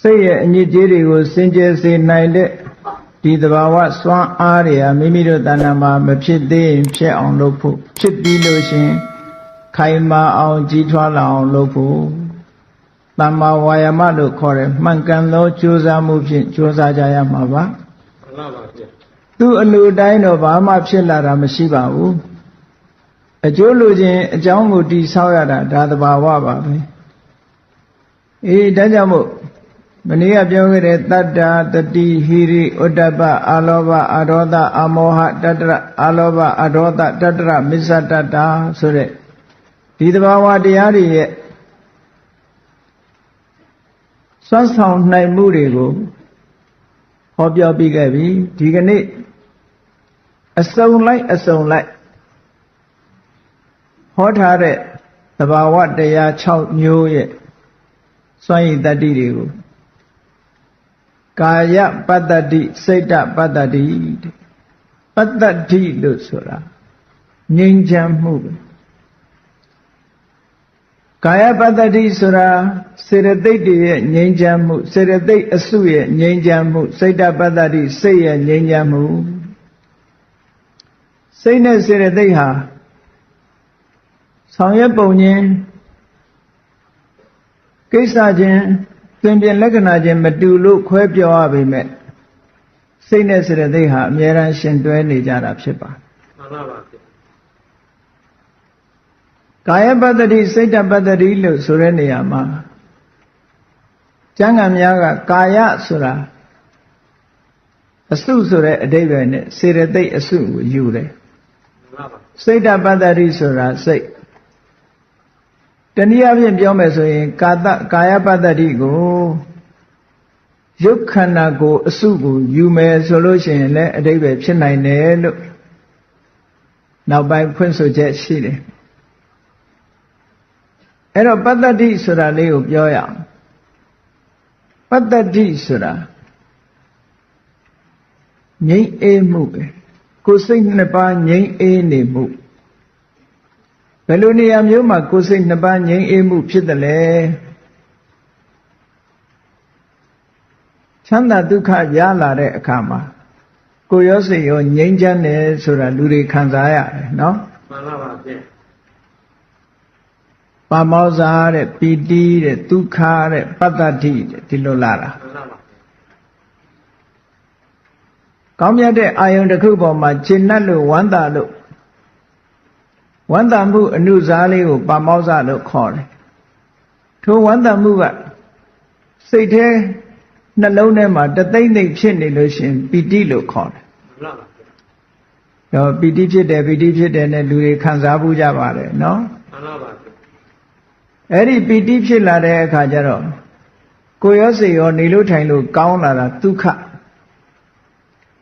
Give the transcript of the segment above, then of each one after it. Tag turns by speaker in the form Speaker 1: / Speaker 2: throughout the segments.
Speaker 1: စိတ်ရဲ့အညစ်အကြေးတွေကိုစင်ကြယ်စေနိုင်တဲ့ဒီသဘာဝစွမ်းအားတွေဟာမိမိတို့တဏ္ဍာမှာမဖြစ်သေးရင်ဖြစ်အောင်လုပ်ဖို့ဖြစ်ပြီးလို့ရှင်ခိုင်မာအောင်ကြီးထွားလာအောင်လုပ်ဖို့တမ္မာဝါယာမလို့ခေါ်တယ်မှန်ကန်သောကြိုးစားမှုဖြင့်ကြိုးစားကြရမှာပါမှန်ပါပါဗျာသူ့အလိုတိုင်းတော့ဘာမှဖြစ်လာတာမရှိပါဘူးအကျိုးလိုခြင်းအကြောင်းကိုတည်ဆောက်ရတာဒါသဘာဝပါပဲဒါကြောင့်မို့မနေ့ကပြောခဲ့တဲ့တတ္တာတတိဟိရိဥဒ္ဒပအာလောဘအာဒေါသအာမောဟတတ္တရအာလောဘအာဒေါသတတ္တရမစ္ဆတတ္တာဆိုတဲ့ဒီသဘာဝတရားတွေရဲ့စွမ်းဆောင်နိုင်မှုတွေကိုဟောပြောပြီးခဲ့ပြီဒီကနေ့အစုံလိုက်ဟောထားတဲ့သဘာဝတရား6မျိုးရဲ့စွမ်းရည်တတ္တိတွေကိုကာယပတ္တတိစိတ်တပတ္တတိပတ္တတိလို့ဆိုတာငြိမ်းချမ်းမှုကာယပတ္တတိဆိုတာစေတသိက်တွေရဲ့ငြိမ်းချမ်းမှုစေတသိက်အစုရဲ့ငြိမ်းချမ်းမှုစိတ်တပတ္တတိစိတ်ရဲ့ငြိမ်းချမ်းမှုစိတ်နဲ့စေတသိက်ဟာဆောင်ရွက်ပုံချင်းကိစ္စချင်းသင်ပြင်လက္ခဏာချင်းမတူလို့ခွဲပြောရပေမဲ့စိတ်နဲ့စေတသိက်ဟာအမြဲတမ်းရှင်တွဲနေကြတာဖြစ်ပါမှန်ပါပါကာယပတ္တတိစိတ်တပတ္တတိလို့ဆိုတဲ့နေရာမှာကျမ်းဂန်များကကာယဆိုတာအစုဆိုတဲ့အဓိပ္ပာယ်နဲ့စေတသိက်အစုကိုယူတယ်စိတ်တပတ္တတိဆိုတာစိတ်တနည်းအားဖြင့်ပြောမယ်ဆိုရင်ကာယပတ္တတိကိုရုပ်ခန္ဓာကိုအစုကိုယူမယ်ဆိုလို့ရှိရင်လည်းအဓိပ္ပာယ်ဖြစ်နိုင်တယ်လို့နောက်ပိုင်းဖွင့်ဆိုချက်ရှိတယ်အဲ့တော့ပတ္တတိဆိုတာလေးကိုပြောရအောင်ပတ္တတိဆိုတာငြိမ်းအေးမှုပဲကိုယ်စိတ်နှစ်ပါးငြိမ်းအေးနေမှုဘယ်လိုနေရာမျိုးမှာကိုယ်စိတ်နှစ်ပါးငြိမ်းအေးမှုဖြစ်တယ်လဲချမ်းသာဒုက္ခရလာတဲ့အခါမှာကိုယ်ရောစိတ်ရောငြိမ်းချမ်းတယ်ဆိုတာလူတွေခံစားရတယ်နော်မှန်ပါပါဗျပါမောဇာတဲ့ပီတိတဲ့ဒုက္ခတဲ့ပတ္တတိတဲ့ဒီလိုလာတာမှန်ပါပါကောင်းမြတ်တဲ့အာယုန်တစ်ခုပေါ်မှာရှင်းနှက်လို့ဝမ်းသာလို့ဝမ်းသာမှုအနုစားလေးကိုပါမောဇလို့ခေါ်တယ်ထိုဝမ်းသာမှုကစိတ်ထဲနှလုံးထဲမှာတသိမ့်သိမ့်ဖြစ်နေလို့ရှင်ပီတိလို့ခေါ်တယ်မှန်ပါပါတော့ပီတိဖြစ်တယ်နဲ့လူတွေခံစားမှုကြပါတယ်နော်မှန်ပါပါအဲ့ဒီပီတိဖြစ်လာတဲ့အခါကျတော့ကိုယ်ရောစိတ်ရောနေလို့ထိုင်လို့ကောင်းလာတာဒုက္ခ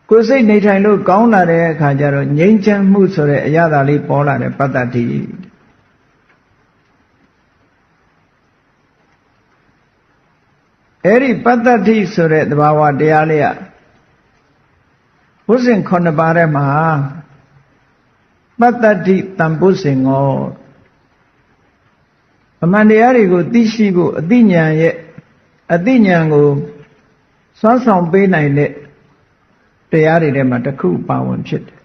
Speaker 1: ကိုယ်စိတ်နေထိုင်လို့ကောင်းလာတဲ့အခါကျတော့ငြိမ်းချမ်းမှုဆိုတဲ့အရာသာလေးပေါ်လာတဲ့ပတ္တတိအဲ့ဒီပတ္တတိဆိုတဲ့သဘာဝတရားလေးကဘုဇင်9ပါးထဲမှာပတ္တတိတံပုဇင်ငောအမှန်တရားတွေကိုသိရှိဖို့အသိဉာဏ်ရဲ့အသိဉာဏ်ကိုစွမ်းဆောင်ပေးနိုင်တဲ့တရားတွေထဲမှာတစ်ခုပါဝင်ဖြစ်တယ်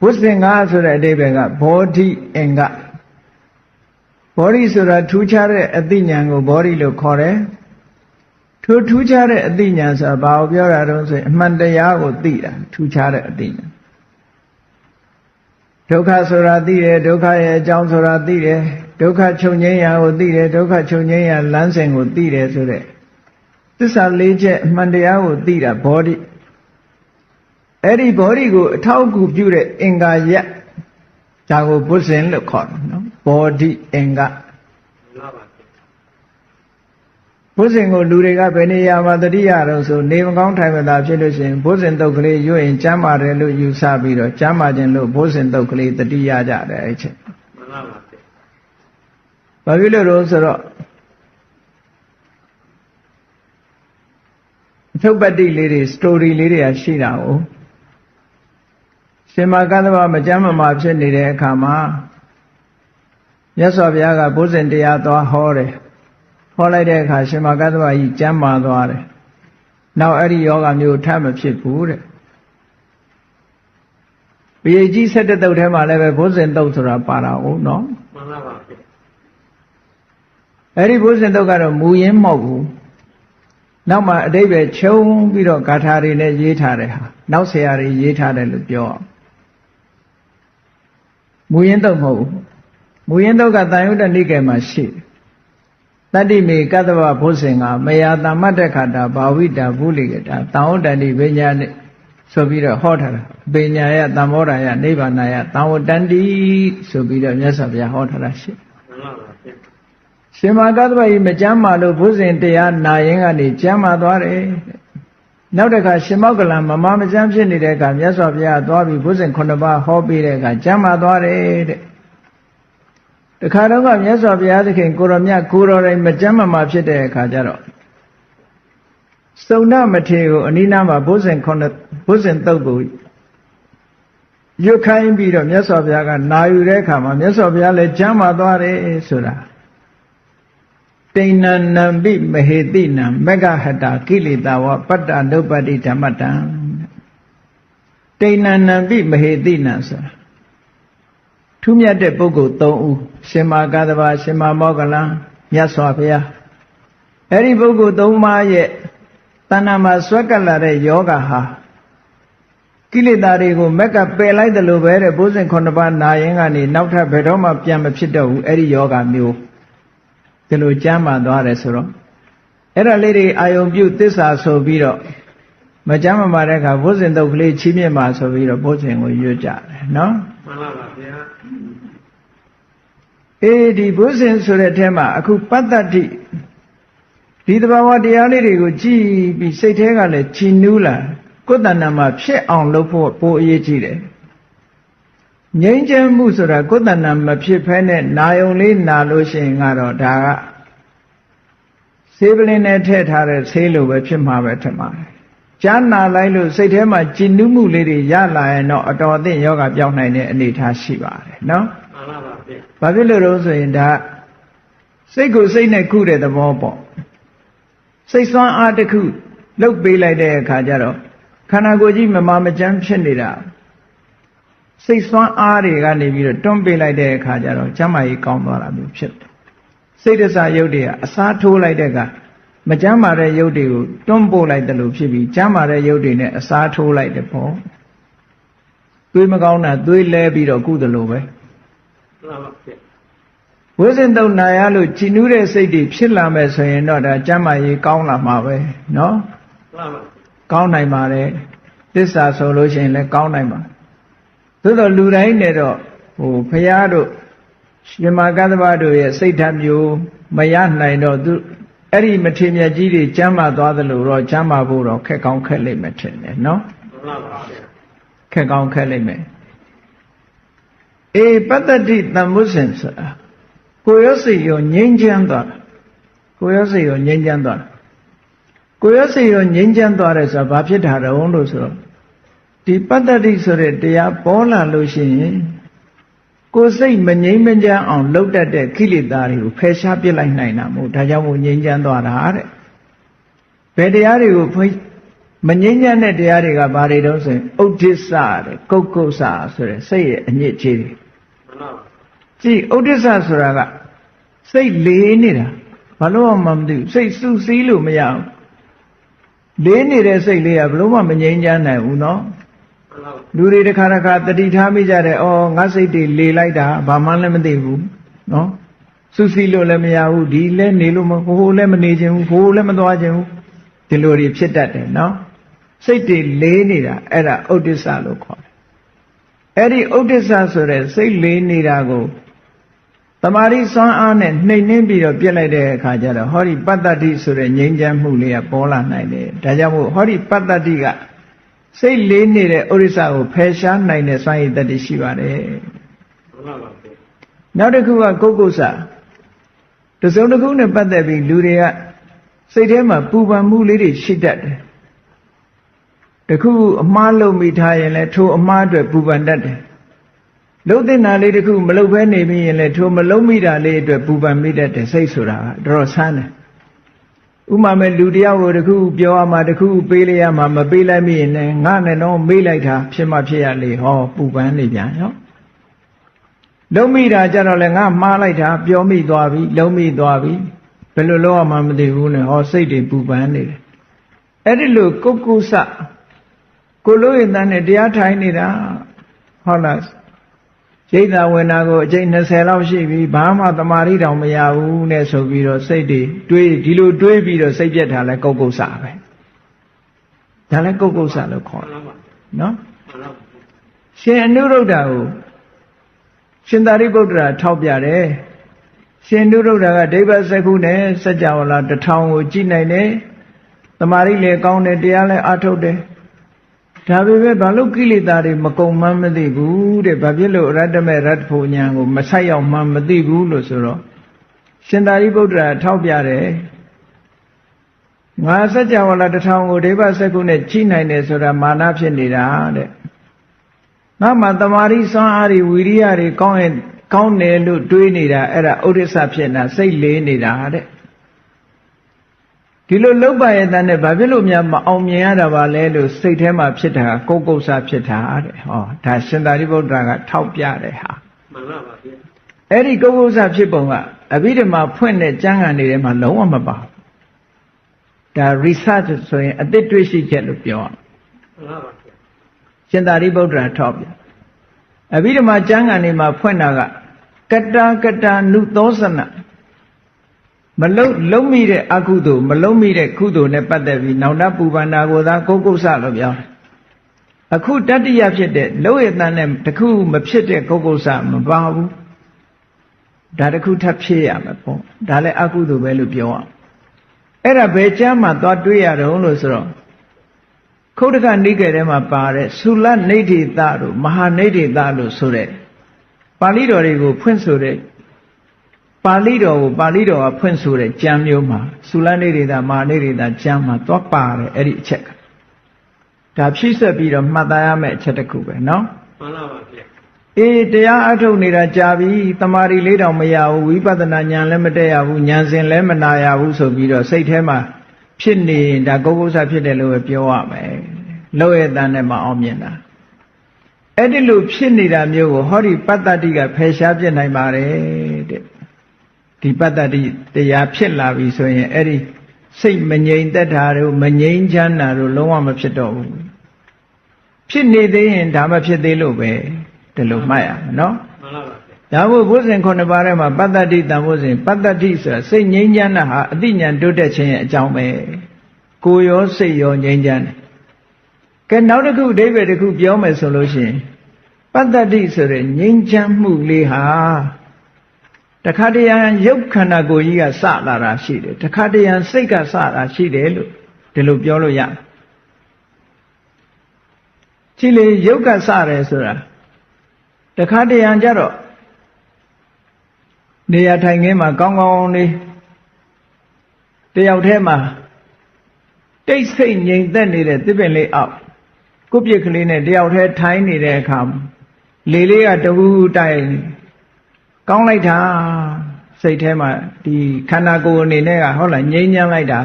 Speaker 1: ဘုဇင်္ဂဆိုတဲ့အဓိပ္ပာယ်ကဘောဓိအင်္ဂဘောဓိဆိုတာထူးခြားတဲ့အသိဉာဏ်ကိုဘောဓိလို့ခေါ်တယ်ထိုထူးခြားတဲ့အသိဉာဏ်ဆိုတာဘာကိုပြောတာတုံးဆိုရင်အမှန်တရားကိုသိတာထူးခြားတဲ့အသိဉာဏ်ဒုက္ခဆိုတာသိတယ်ဒုက္ခရဲ့အကြောင်းဆိုတာသိတယ်ဒုက္ခချုပ်ငြိမ်းရာကိုသိတယ်ဒုက္ခချုပ်ငြိမ်းရာလမ်းစဉ်ကိုသိတယ်ဆိုတဲ့သစ္စာ၄ချက်အမှန်တရားကိုသိတာဘောဓိအဲ့ဒီဘောဓိကိုအထောက်အကူပြုတဲ့အင်္ဂါယဒါကိုဘုဇင်လို့ခေါ်တယ်နော်ဘောဓိအင်္ဂဘုဇင်ကိုလူတွေကဘယ်နေရာမှာတတိယတော့ဆိုနေမကောင်းထိုင်မသာဖြစ်လို့ရှိရင်ဘုဇင်တုတ်ကလေးရွတ်ရင်ကျမ်းပါတယ်လို့ယူဆပြီးတော့ကျမ်းပါခြင်းလို့ဘုဇင်တုတ်ကလေးတတိယကြတယ်အဲ့ချက်မှန်ပါပါဘာဖြစ်လို့တော့ဆိုတော့အထုပ်ပတ္တိလေးတွေစတိုရီလေးတွေကရှိတာ哦ရှင်မကသဗ္ဗမကျမ်းမာဖြစ်နေတဲ့အခါမှာမြတ်စွာဘုရားကဘုဇင်တရားသွားဟောတယ်ဟ ဟောလိုက်တဲ့အခါရှင်မကတ္တဗကြီးကျမ်းမာသွားတယ်နောက်အဲ့ဒီယောဂမျိုးထပ်မဖြစ်ဘူးတဲ့ပရိတ်ကြီး17တုတ်ထဲမှာလည်းပဲဘုဇင်တုတ်ဆိုတာပါတာဟုတ်နော်မှန်ပါပါအဲ့ဒီဘုဇင်တုတ်ကတော့မူရင်းမဟုတ်ဘူးနောက်မှအတိတ်ပဲခြုံပြီးတော့ဂါထာတွေနဲ့ရေးထားတဲ့ဟာနောက်ဆရာတွေရေးထားတယ်လို့ပြောအောင်မူရင်းတုတ်မဟုတ်ဘူးမူရင်းတုတ်ကတန်ယုတ္တနိကေမှာရှိတတ္တိမေကတ္တဗဘုဇင်ကမယာတမ္မတ္တခတာဘာဝိတာဘုလိကတာတန်ယုတ္တနိဝိညာနဲ့ဆိုပြီးတော့ဟောထားတာပညာယတမ္မောဓာယနိဗ္ဗာန်ယတံဝတ္တန္တိဆိုပြီးတော့မြတ်စွာဘုရားဟောထားတာရှိရှင်မကတ္တဗကြီးမကျမ်းမာလို့ဘုဇင်တရားနာရင်ကနေကျမ်းမာသွားတယ်နောက်တစ်ခါရှင်မောက္ကလံမမကျမ်းဖြစ်နေတဲ့အခါမြတ်စွာဘုရားသွားပြီးဘုဇင်9ပါးဟောပြီးတဲ့အခါကျမ်းမာသွားတယ်တဲ့တခါတော့ကမြတ်စွာဘုရားသခင်ကိုရောမြတ်ကိုရောတိုင်းမကျမ်းမာဖြစ်တဲ့အခါကျတော့စုံနမထေကိုအနိနာမှာဘုဇင်တုတ်ကိုရွတ်ခိုင်းပြီးတော့မြတ်စွာဘုရားကနာယူတဲ့အခါမှာမြတ်စွာဘုရားလည်းကျမ်းမာသွားတယ်ဆိုတာတိဏ္ဏနံပိမဟေတိနံမဂဟတာကိလေသာဝပတ္တနုပ္ပတ္တိဓမ္မတံတိဏ္ဏနံပိမဟေတိနံဆိုတာထူးမြတ်တဲ့ပုဂ္ဂိုလ်3ဦးရှင်မကတ္တဗရှင်မမောက္ကလံမြတ်စွာဘုရားအဲ့ဒီပုဂ္ဂိုလ်3ပါးရဲ့တဏ္ဍာမှာဆွဲကပ်လာတဲ့ယောဂဟာကိလေသာတွေကိုမက်ကပယ်လိုက်တယ်လို့ပဲတဲ့ဘုဇင်9ပါးနာရင်ကနေနောက်ထပ်ဘယ်တော့မှပြန်မဖြစ်တော့ဘူးအဲ့ဒီယောဂမျိုးဒီလိုကျမ်းမာသွားတယ်ဆိုတော့အဲ့ဒါလေးတွေအာယုံပြုသစ္စာဆိုပြီးတော့မကျမ်းမာတဲ့အခါဘုဇင်တုတ်ကလေးချီးမြှင့်ပါဆိုပြီးတော့ဘုဇင်ကိုရွတ်ကြတယ်နော်မှန်ပါပါဗျာဒီဘုဇင်ဆိုတဲ့အဲမှာအခုပတ္တတိဒီသဘာဝတရားလေးတွေကိုကြည်ပြီးစိတ်ထဲကလည်းကြည်နူးလာကိုယ်တဏ္ဍာမှာဖြစ်အောင်လုပ်ဖို့ပိုအရေးကြီးတယ်ငြိမ်းချမ်းမှုဆိုတာကိုယ်တဏ္ဍာမဖြစ်ဖဲနဲ့နာယုံလေးနာလို့ရှိရင်ကတော့ဒါကဆေးပလင်းနဲ့ထည့်ထားတဲ့ဆေးလိုပဲဖြစ်မှာပဲထင်ပါတယ်ကြားနာလိုက်လို့စိတ်ထဲမှာကြည်နူးမှုလေးတွေရလာရင်တော့အတော်အသင့်ယောဂပြောင်းနိုင်တဲ့အနေအထားရှိပါတယ်နော်မှန်ပါပါဗျ။ဘာဖြစ်လို့လဲဆိုရင်ဒါစိတ်ကိုစိတ်နဲ့ခုတဲ့သဘောပေါ့စိတ်ဆွမ်းအားတစ်ခုလှုပ်ပေးလိုက်တဲ့အခါကျတော့ခန္ဓာကိုယ်ကြီးမကြမ်းဖြစ်နေတာစိတ်ဆွမ်းအားတွေကနေပြီးတော့တွန်းပေးလိုက်တဲ့အခါကျတော့ကျမ်းမာရေးကောင်းသွားတာမျိုးဖြစ်တယ်စိတ်တစရုပ်တွေကအစားထိုးလိုက်တဲ့အခါမကျမ်းမာတဲ့ရုပ်တွေကိုတွန်းပို့လိုက်တယ်လို့ဖြစ်ပြီးကျမ်းမာတဲ့ရုပ်တွေနဲ့အစားထိုးလိုက်တယ်ပေါ့သွေးမကောင်းတာသွေးလဲပြီးတော့ကုသလိုပဲမှန်ပါဗျဝိဇ္ဇင်တုံနာရလို့ကြည်နူးတဲ့စိတ်တွေဖြစ်လာမယ်ဆိုရင်တော့ဒါကျမ်းမာရေးကောင်းလာမှာပဲနော်မှန်ပါကောင်းနိုင်ပါတယ်သစ္စာဆိုလို့ရှိရင်လည်းကောင်းနိုင်ပါသို့တော့လူတိုင်းနဲ့တော့ဘုရားတို့ရှင်မကတ္တဗတို့ရဲ့စိတ်ဓာတ်မျိုးမရနိုင်တော့သူအဲ့ဒီမထေမြတ်ကြီးတွေကျမ်းမာသွားသလိုတော့ကျမ်းမာဖို့တော့ခက်ကောင်းခက်လိမ့်မယ်ထင်တယ်နော်မှန်ပါပါခက်ကောင်းခက်လိမ့်မယ်ပတ္တတိတမ္မုဇဉ်ဆိုတာကိုရောစိတ်ရောငြိမ်းချမ်းသွားတာကိုရောစိတ်ရောငြိမ်းချမ်းသွားတာကိုရောစိတ်ရောငြိမ်းချမ်းသွားတယ်ဆိုတာဘာဖြစ်တာတုံးလို့ဆိုတော့ဒီပတ္တတိဆိုတဲ့တရားပေါ်လာလို့ရှိရင်ကိုယ်စိတ်မငြိမ်းမချမ်းအောင်လှုပ်တတ်တဲ့ကိလေသာတွေကိုဖယ်ရှားပစ်လိုက်နိုင်တာမို့ဒါကြောင့်မို့ငြိမ်းချမ်းသွားတာတဲ့ဘယ်တရားတွေကိုမငြိမ်းချမ်းတဲ့တရားတွေကဘာတွေတုံးဆိုရင်ဥဒိစ္စတဲ့ကုတ်ကုတ်ဆာဆိုတဲ့စိတ်ရဲ့အညစ်အကြေးတွေကြည့်ဥဒိစ္စဆိုတာကစိတ်လေးနေတာဘာလို့မှမသိဘူးစိတ်စူးစီးလို့မရဘူးလေးနေတဲ့စိတ်လေးကဘလို့မှမငြိမ်းချမ်းနိုင်ဘူးနော်လူတွေတစ်ခါတတိထားမိကြတယ်ဩငါစိတ်တွေလေလိုက်တာဘာမှလည်းမသိဘူးနော်စူးစီးလို့လည်းမရဘူးဒီလည်းနေလို့ဟိုလည်းမနေခြင်းဘူးဟိုလည်းမသွားခြင်းဘူးဒီလိုတွေဖြစ်တတ်တယ်နော်စိတ်တွေလေးနေတာအဲ့ဒါဥဒိစ္စလို့ခေါ်တယ်အဲ့ဒီဥဒိစ္စဆိုတဲ့စိတ်လေးနေတာကိုတမာရီစွမ်းအားနဲ့နှိမ်နှင်းပြီးတော့ပြစ်လိုက်တဲ့အခါကျတော့ဟောဒီပတ္တတိဆိုတဲ့ငြိမ်းချမ်းမှုလေးကပေါ်လာနိုင်တယ်ဒါကြောင့်မို့ဟောဒီပတ္တတိကစိတ်လေးနေတဲ့ဥရိစ္ဆကိုဖယ်ရှားနိုင်တဲ့စွမ်းရည်တတ်ရှိပါတယ်နောက်တစ်ခုကကုက္ကုဆာတစ်စုံတစ်ခုနဲ့ပတ်သက်ပြီးလူတွေကစိတ်ထဲမှာပူပန်မှုလေးတွေရှိတတ်တယ်တခုအမှားလုပ်မိထားရင်လည်းထိုအမှားအတွက်ပူပန်တတ်တယ်လုံးတဲ့နာလေးတခုမလုပ်ဘဲနေပြီးရင်လည်းထိုမလုံးမိတာလေးအတွက်ပူပန်မိတတ်တယ်စိတ်ဆိုတာကတော်တော်ဆန်းတယ် ဥမာမဲ့လူတယောက်ကိုတခုပြောရမှာတခုပေးလိုက်ရမှာမပေးလိုက်မိရင်လည်းငါနဲ့တော့မေးလိုက်တာဖြစ်မှဖြစ်ရလေဟောပူပန်းနေပြန်နော်လုံးမိတာကြတော့လေငါမှားလိုက်တာပြောမိသွားပြီလုံးမိသွားပြီဘယ်လိုလုပ်ရမှမသိဘူးနဲ့ဟောစိတ်တွေပူပန်းနေတယ်အဲ့ဒီလိုကုက္ကုစကိုလို့ရတဲ့နဲ့တရားထိုင်နေတာဟုတ်လားရိတ်သာဝင်တာကိုအကျိန်20လောက်ရှိပြီဘာမှတမာရီတောင်မရဘူးနဲ့ဆိုပြီးတော့စိတ်တွေတွေးဒီလိုတွေးပြီးတော့စိတ်ပြက်တာလဲကုက္ကုစပဲဒါလဲကုက္ကုစလို့ခေါ်တယ်နော်ရှင်အနုရုဒ္ဓကိုရှင်သာရိပုတ္တရာထောက်ပြတယ်ရှင်အနုရုဒ္ဓကဒိဗ္ဗစက္ခုနဲ့စัจ java လာ1000ကိုကြည့်နိုင်တယ်တမာရီလည်းကောင်းတယ်တရားလည်းအားထုတ်တယ်ဒါပေမဲ့ဘာလို့ကိလေသာတွေမကုန်မှန်းမသိဘူးတဲ့ဘာဖြစ်လို့ရတ္တမေရတ္တဖို့ဉာဏ်ကိုမဆက်ရောက်မှန်းမသိဘူးလို့ဆိုတော့ရှင်သာရိပုတ္တရာထောက်ပြတယ်ငါစัจ java လာ1000ကိုဒိဗ္ဗစက္ခုနဲ့ကြည့်နိုင်တယ်ဆိုတာမာနဖြစ်နေတာတဲ့ငါမှတမာရီစွမ်းအားတွေဝီရိယတွေကောင်းတယ်လို့တွေးနေတာအဲ့ဒါဥဒိစ္စဖြစ်နေတာစိတ်လေးနေတာတဲ့ဒီလိုလုတ်ပါရဲ့တန်းနဲ့ဘာဖြစ်လို့များမအောင်မြင်ရတာပါလဲလို့စိတ်ထဲမှာဖြစ်တာကုက္ကုစဖြစ်တာတဲ့ဟောဒါရှင်သာရိပုတ္တရာကထောက်ပြတယ်ဟာမှန်ပါပါဗျအဲ့ဒီကုက္ကုစဖြစ်ပုံကအဘိဓမ္မာဖွင့်တဲ့ကျမ်းဂန်တွေထဲမှာလုံးဝမပါဘူးဒါ research ဆိုရင်အသစ်တွေ့ရှိချက်လို့ပြောအောင်မှန်ပါပါရှင်သာရိပုတ္တရာထောက်ပြအဘိဓမ္မာကျမ်းဂန်တွေမှာဖွင့်တာကကတာနုသောစနမလုံးမိတဲ့အကုသိုလ်မလုံးမိတဲ့ကုသိုလ်နဲ့ပတ်သက်ပြီးနောင်တပူပန္နာကိုသာကုက္ကုစလို့ပြောတယ်အခုတတ္တိယဖြစ်တဲ့လုံးရတန်နဲ့တခုမဖြစ်တဲ့ကုက္ကုစမပါဘူးဒါတခုထပ်ဖြစ်ရမှာပေါ့ဒါလည်းအကုသိုလ်ပဲလို့ပြောအောင်အဲ့ဒါဘယ်ကျမ်းမှာသွားတွေးရတော့လို့ဆိုတော့ခုတ်တကနိကေထဲမှာပါတဲ့သုလနိဋ္ဌိတတို့မဟာနိဋ္ဌိတလို့ဆိုတဲ့ပါဠိတော်တွေကိုဖွင့်ဆိုတဲ့ပါဠိတော်ကဖွင့်ဆိုတဲ့ကျမ်းမျိုးမှာသုလနိဋ္ဌိတမဟာနိဋ္ဌိတကျမ်းမှာသွားပါတယ်အဲ့ဒီအချက်ကဒါဖြည့်ဆက်ပြီးတော့မှတ်သားရမယ့်အချက်တစ်ခုပဲเนาะမှန်ပါပါဗျအေးတရားအထုတ်နေတာကြာပြီတမာရီလေးတောင်မရဘူးဝိပဿနာဉာဏ်လည်းမတက်ရဘူးဉာဏ်စဉ်လည်းမနာရဘူးဆိုပြီးတော့စိတ်ထဲမှာဖြစ်နေဒါကုက္ကုစဖြစ်တယ်လို့ပဲပြောရမယ်လောက်ရတဲ့နဲ့မအောင်မြင်တာအဲ့ဒီလိုဖြစ်နေတာမျိုးကိုဟောဒီပတ္တတိကဖယ်ရှားပြနိုင်ပါတယ်တဲ့ဒီပတ္တတိတရားဖြစ်လာပြီဆိုရင်အဲ့ဒီစိတ်မငြိမ်သက်တာတို့မငြိမ်ချမ်းတာတို့လုံးဝမဖြစ်တော့ဘူးဖြစ်နေသေးရင်ဒါမှဖြစ်သေးလို့ပဲဒီလိုမှတ်ရမယ်နော်မှန်ပါပါဒါမို့ဘုဇင်9ပါးထဲမှာပတ္တတိတန်ဖို့စဉ်ပတ္တတိဆိုတာစိတ်ငြိမ်းချမ်းတာဟာအသိဉာဏ်တိုးတက်ခြင်းရဲ့အကြောင်းပဲကိုယ်ရောစိတ်ရောငြိမ်းချမ်းတယ်ကဲနောက်တစ်ခုအဓိပ္ပာယ်တစ်ခုပြောမယ်ဆိုလို့ရှိရင်ပတ္တတိဆိုတဲ့ငြိမ်းချမ်းမှုလေးဟာတခါတရံရုပ်ခန္ဓာကိုယ်ကြီးကစလာတာရှိတယ်တခါတရံစိတ်ကစတာရှိတယ်လို့ဒီလိုပြောလို့ရတယ်ကြည့်လေရုပ်ကစတယ်ဆိုတာတခါတရံကြတော့နေရာထိုင်ခင်းမှာကောင်းကောင်းလေးတယောက်တည်းမှာတိတ်ဆိတ်ငြိမ်သက်နေတဲ့သစ်ပင်လေးအောက်ကိုပြစ်ကလေးနဲ့တယောက်တည်းထိုင်နေတဲ့အခါလေလေးကတဝူးတိုက်ကောင်းလိုက်တာစိတ်ထဲမှာဒီခန္ဓာကိုယ်အနေနဲ့ကဟုတ်လားငြိမ်းချမ်းလိုက်တာ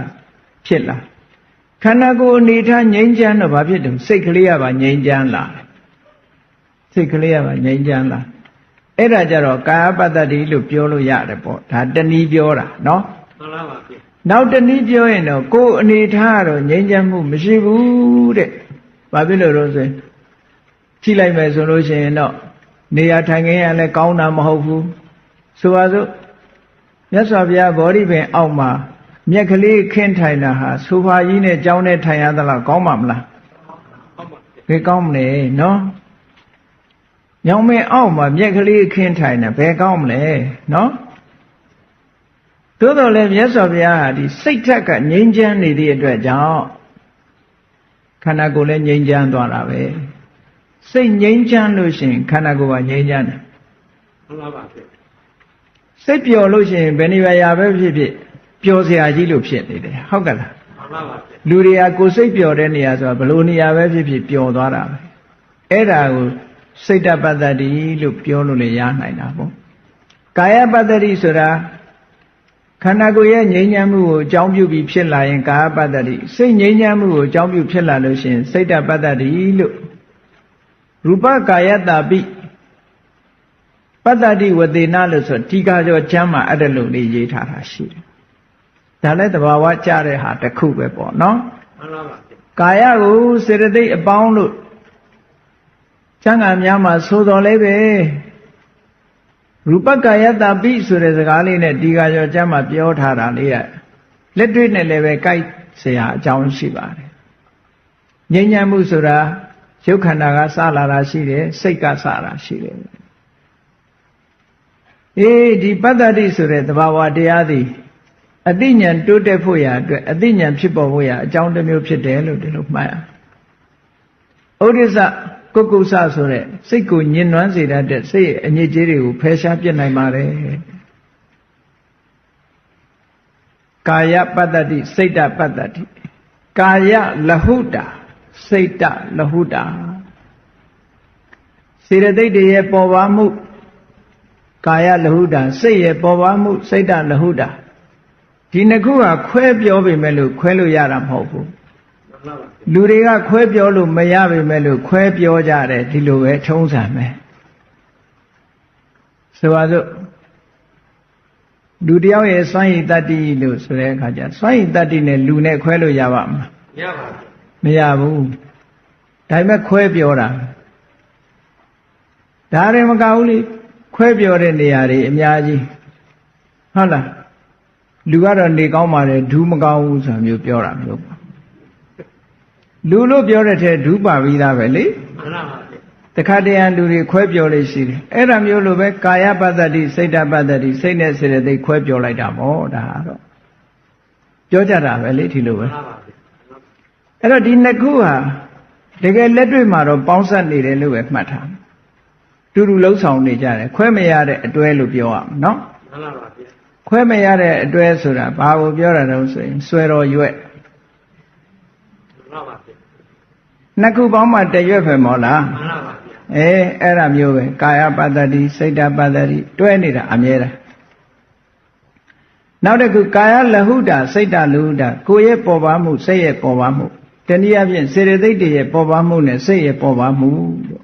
Speaker 1: ဖြစ်လာခန္ဓာကိုယ်အနေထားငြိမ်းချမ်းတော့ဘာဖြစ်တယ်စိတ်ကလေးကပါငြိမ်းချမ်းလာစိတ်ကလေးကပါငြိမ်းချမ်းလာအဲ့ဒါကြတော့ကာယပတ္တတိလို့ပြောလို့ရတယ်ပေါ့ဒါတနည်းပြောတာနော်မှန်ပါပါဗျနောက်တနည်းပြောရင်တော့ကိုယ်အနေထားကတော့ငြိမ်းချမ်းမှုမရှိဘူးတဲ့ဘာဖြစ်လို့လဲဆိုရင်ကြည့်လိုက်မယ်ဆိုလို့ရှိရင်တော့နေရာထိုင်ခင်းရလည်းကောင်းတာမဟုတ်ဘူးဆိုပါစို့မြတ်စွာဘုရားဗောဓိပင်အောက်မှာမြက်ကလေးခင်းထိုင်တာဟာဆိုဖာကြီးနဲ့ကြောင်းနဲ့ထိုင်ရသလားကောင်းပါမလားဘယ်ကောင်းမလဲနော်ညောင်မင်းအောက်မှာမြက်ကလေးခင်းထိုင်တာဘယ်ကောင်းမလဲနော်သို့တော်လည်းမြတ်စွာဘုရားဟာဒီစိတ်ထက်ကငြိမ်းချမ်းနေသည့်အတွက်ကြောင့်ခန္ဓာကိုယ်လည်းငြိမ်းချမ်းသွားတာပဲစိတ်ငြိမ်းချမ်းလို့ရှိရင်ခန္ဓာကိုယ်ကငြိမ်းချမ်းတယ်မှန်ပါပါစိတ်ပျော်လို့ရှိရင်ဘယ်နေရာပဲဖြစ်ဖြစ်ပျော်စရာကြီးလို့ဖြစ်နေတယ်ဟုတ်ကဲ့လားမှန်ပါပါလူတွေကကိုယ်စိတ်ပျော်တဲ့နေရာဆိုတာဘယ်လိုနေရာပဲဖြစ်ဖြစ်ပျော်သွားတာပဲအဲ့ဒါကိုစိတ်တပတ္တတိလို့ပြောလို့လည်းရနိုင်တာပေါ့ကာယပတ္တတိဆိုတာ ခန္ဓာကိုယ်ရဲ့ငြိမ်းချမ်းမှုကိုအကြောင်းပြုပြီးဖြစ်လာရင်ကာယပတ္တတိစိတ်ငြိမ်းချမ်းမှုကိုအကြောင်းပြုဖြစ်လာလို့ရှိရင်စိတ်တပတ္တတိလို့ရူပကာယတ္တပိပတ္တတိဝသေနလို့ဆိုတိကာကျော်ကျမ်းမှာအဲ့ဒါလို့လေးရေးထားတာရှိတယ်ဒါလည်းသဘာဝကြတဲ့ဟာတစ်ခုပဲပေါ့နော်မှန်ပါပါကာယကိုစေတသိက်အပေါင်းလို့ကျမ်းဂန်များမှာဆိုတော်လဲပဲရူပကာယတ္တပိဆိုတဲ့စကားလေးနဲ့ဒီကရောကျမ်းမှာပြောထားတာလေးကလက်တွေ့နဲ့လည်းပဲကြိုက်เสียအကြောင်းရှိပါတယ်ငြိမ်းချမ်းမှုဆိုတာရုပ်ခန္ဓာကစလာတာရှိတယ်စိတ်ကစလာရှိတယ်ဒီပတ္တတိဆိုတဲ့သဘာဝတရားသည်အတိညာဏ်တိုးတက်ဖို့ရာအတွက်အတိညာဏ်ဖြစ်ပေါ်ဖို့ရာအကြောင်းတစ်မျိုးဖြစ်တယ်လို့ဒီလိုမှတ်ရဩဒိစ္စကုက္ကုစဆိုတဲ့စိတ်ကိုညှဉ်းနှွမ်းစေတတ်တဲ့စိတ်ရဲ့အညစ်အကြေးတွေကိုဖယ်ရှားပြစ်နိုင်ပါတယ်ကာယပတ္တတိစိတ်တပတ္တတိကာယလဟုတာစိတ်တလဟုတာစေတသိက်တွေရဲ့ပေါ်ပါမှုကာယလဟုတာစိတ်ရဲ့ပေါ်ပါမှုစိတ်တလဟုတာဒီနှစ်ခုကခွဲပြောပေမဲ့လို့ခွဲလို့ရတာမဟုတ်ဘူးလူတွေကခွဲပြောလို့မရပေမဲ့လို့ခွဲပြောကြတယ်ဒီလိုပဲထုံးစံပဲဆိုပါစို့လူတယောက်ရဲ့စွမ်းရည်တတ္တိလို့ဆိုတဲ့အခါကျစွမ်းရည်တတ္တိနဲ့လူနဲ့ခွဲလို့ရပါမလားမရပါဘူးမရဘူးဒါပေမဲ့ခွဲပြောတာဒါရင်မကဘူးလေခွဲပြောတဲ့နေရာတွေအများကြီးဟုတ်လားလူကတော့နေကောင်းပါတယ်ဒူးမကောင်းဘူးဆိုတာမျိုးပြောတာမျိုးပေါ့လူလို့ပြောတဲ့ထဲဒူးပါပြီးသားပဲလေမှန်ပါပါတခါတည်းရလူတွေခွဲပြောလို့ရှိတယ်အဲ့ဒါမျိုးလိုပဲကာယပတ္တတိစိတ်တပတ္တတိစိတ်နဲ့စေတသိက်ခွဲပြောလိုက်တာပေါ့ဒါကတော့ပြောကြတာပဲလေဒီလိုပဲမှန်ပါပါအဲ့တော့ဒီနှစ်ခုဟာတကယ်လက်တွေ့မှာတော့ပေါင်းစပ်နေတယ်လို့ပဲမှတ်ထားတူတူလှုပ်ဆောင်နေကြတယ်ခွဲမရတဲ့အတွဲလို့ပြောရမှာနော်မှန်ပါပါခွဲမရတဲ့အတွဲဆိုတာဘာကိုပြောတာတုံးဆိုရင်ဆွဲတော်ရွက်မှန်ပါပါနှစ်ခုပေါင်းမှတရွက်ပဲမော်လားမှန်ပါပါအဲ့ဒါမျိုးပဲကာယပတ္တတိစိတ်တပတ္တတိတွဲနေတာအမြဲတမ်းနောက်တစ်ခုကာယလဟုတာစိတ်တလဟုတာကိုယ်ရဲ့ပေါ်ပါမှုစိတ်ရဲ့ပေါ်ပါမှုတနည်းအားဖြင့်စေတသိက်တွေရဲ့ပေါ်ပါမှုနဲ့စိတ်ရဲ့ပေါ်ပါမှုလို့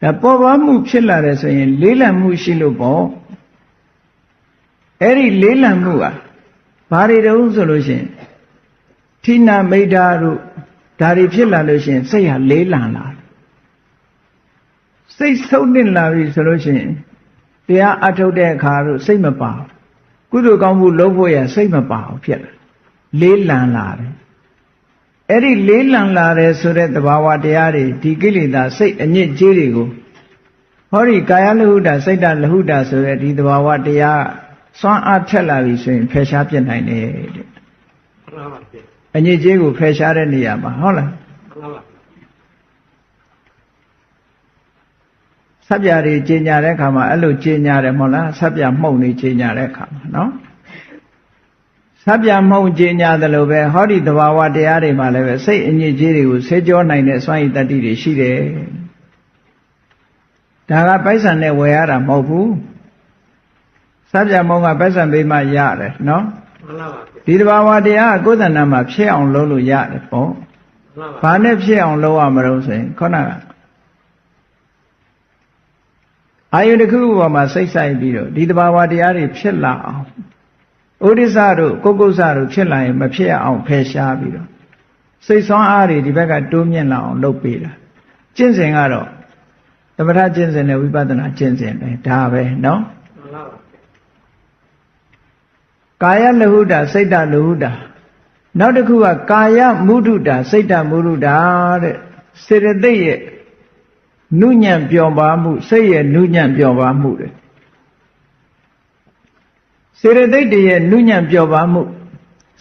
Speaker 1: ဒါပေါ်ပါမှုဖြစ်လာတယ်ဆိုရင်လေးလံမှုရှိလို့ပေါ့အဲ့ဒီလေးလံမှုဟာဘာတွေတုံးဆိုလို့ရှိရင်ဌိနမိတ်္တာတို့ဒါတွေဖြစ်လာလို့ရှိရင်စိတ်ဟာလေးလံလာစိတ်ဆုံးနှင့်လာပြီဆိုလို့ရှိရင်တရားအထုတ်တဲ့အခါတို့စိတ်မပါဘူးကုသိုလ်ကောင်းမှုလုပ်ဖို့ရစိတ်မပါဘူးဖြစ်လာလေးလံလာတယ်အဲ့ဒီလေးလံလာတယ်ဆိုတဲ့သဘာဝတရားတွေဒီကိလေသာစိတ်အညစ်အကြေးတွေကိုဟောဒီကာယလဟုတာစိတ်တလဟုတာဆိုတဲ့ဒီသဘာဝတရားစွမ်းအားထက်လာပြီဆိုရင်ဖယ်ရှားပြစ်နိုင်တယ်တဲ့အညစ်အကြေးကိုဖယ်ရှားတဲ့နေရာမှာဟုတ်လားဆပ်ပြာတွေကျင်ညာတဲ့အခါမှာအဲ့လိုကျင်ညာတယ်မဟုတ်လားဆပ်ပြာမှုန့်နေကျင်ညာတဲ့အခါမှာနော်ဆပ်ပြာမှုန့်ကျင်ညာတယ်လို့ပဲဟောဒီသဘာဝတရားတွေမှာလည်းပဲစိတ်အညစ်အကြေးတွေကိုဆေးကြောနိုင်တဲ့စွမ်းရည်တတ္တိတွေရှိတယ်ဒါကပိုက်ဆံနဲ့ဝယ်ရတာမဟုတ်ဘူးဆပ်ပြာမှုန့်ကပိုက်ဆံပေးမှရတယ်နော်မှန်ပါပါဒီသဘာဝတရားကကိုယ်တဏ္ဍာမှာဖြစ်အောင်လုပ်လို့ရတယ်ပေါ့ဘာနဲ့ဖြစ်အောင်လုပ်ရမလို့ဆိုရင်ခေါင်းကအာယုတစ်ခုပေါ်မှာစိတ်ဆိုင်ပြီးတော့ဒီသဘာဝတရားတွေဖြစ်လာအောင်ဩဒိစ္စတို့ကုက္ကုစတို့ဖြစ်လာရင်မဖြစ်အောင်ဖယ်ရှားပြီးတော့စိတ်ဆွမ်းအားတွေဒီဘက်ကတိုးမြင့်လာအောင်လုပ်ပေးတာကျင့်စဉ်ကတော့သမထကျင့်စဉ်နဲ့ဝိပဿနာကျင့်စဉ်ပဲဒါပဲနော်ကာယလဟုတာစိတ်တလဟုတာနောက်တစ်ခုကကာယမုဒုတာစိတ်တမုဒုတာတဲ့စေတသိက်ရဲ့နုညံ့ပျော်ပါမှုစိတ်ရဲ့နုညံ့ပျော်ပါမှုတဲ့စေတသိက်တွေရဲ့နုညံ့ပျော်ပါမှု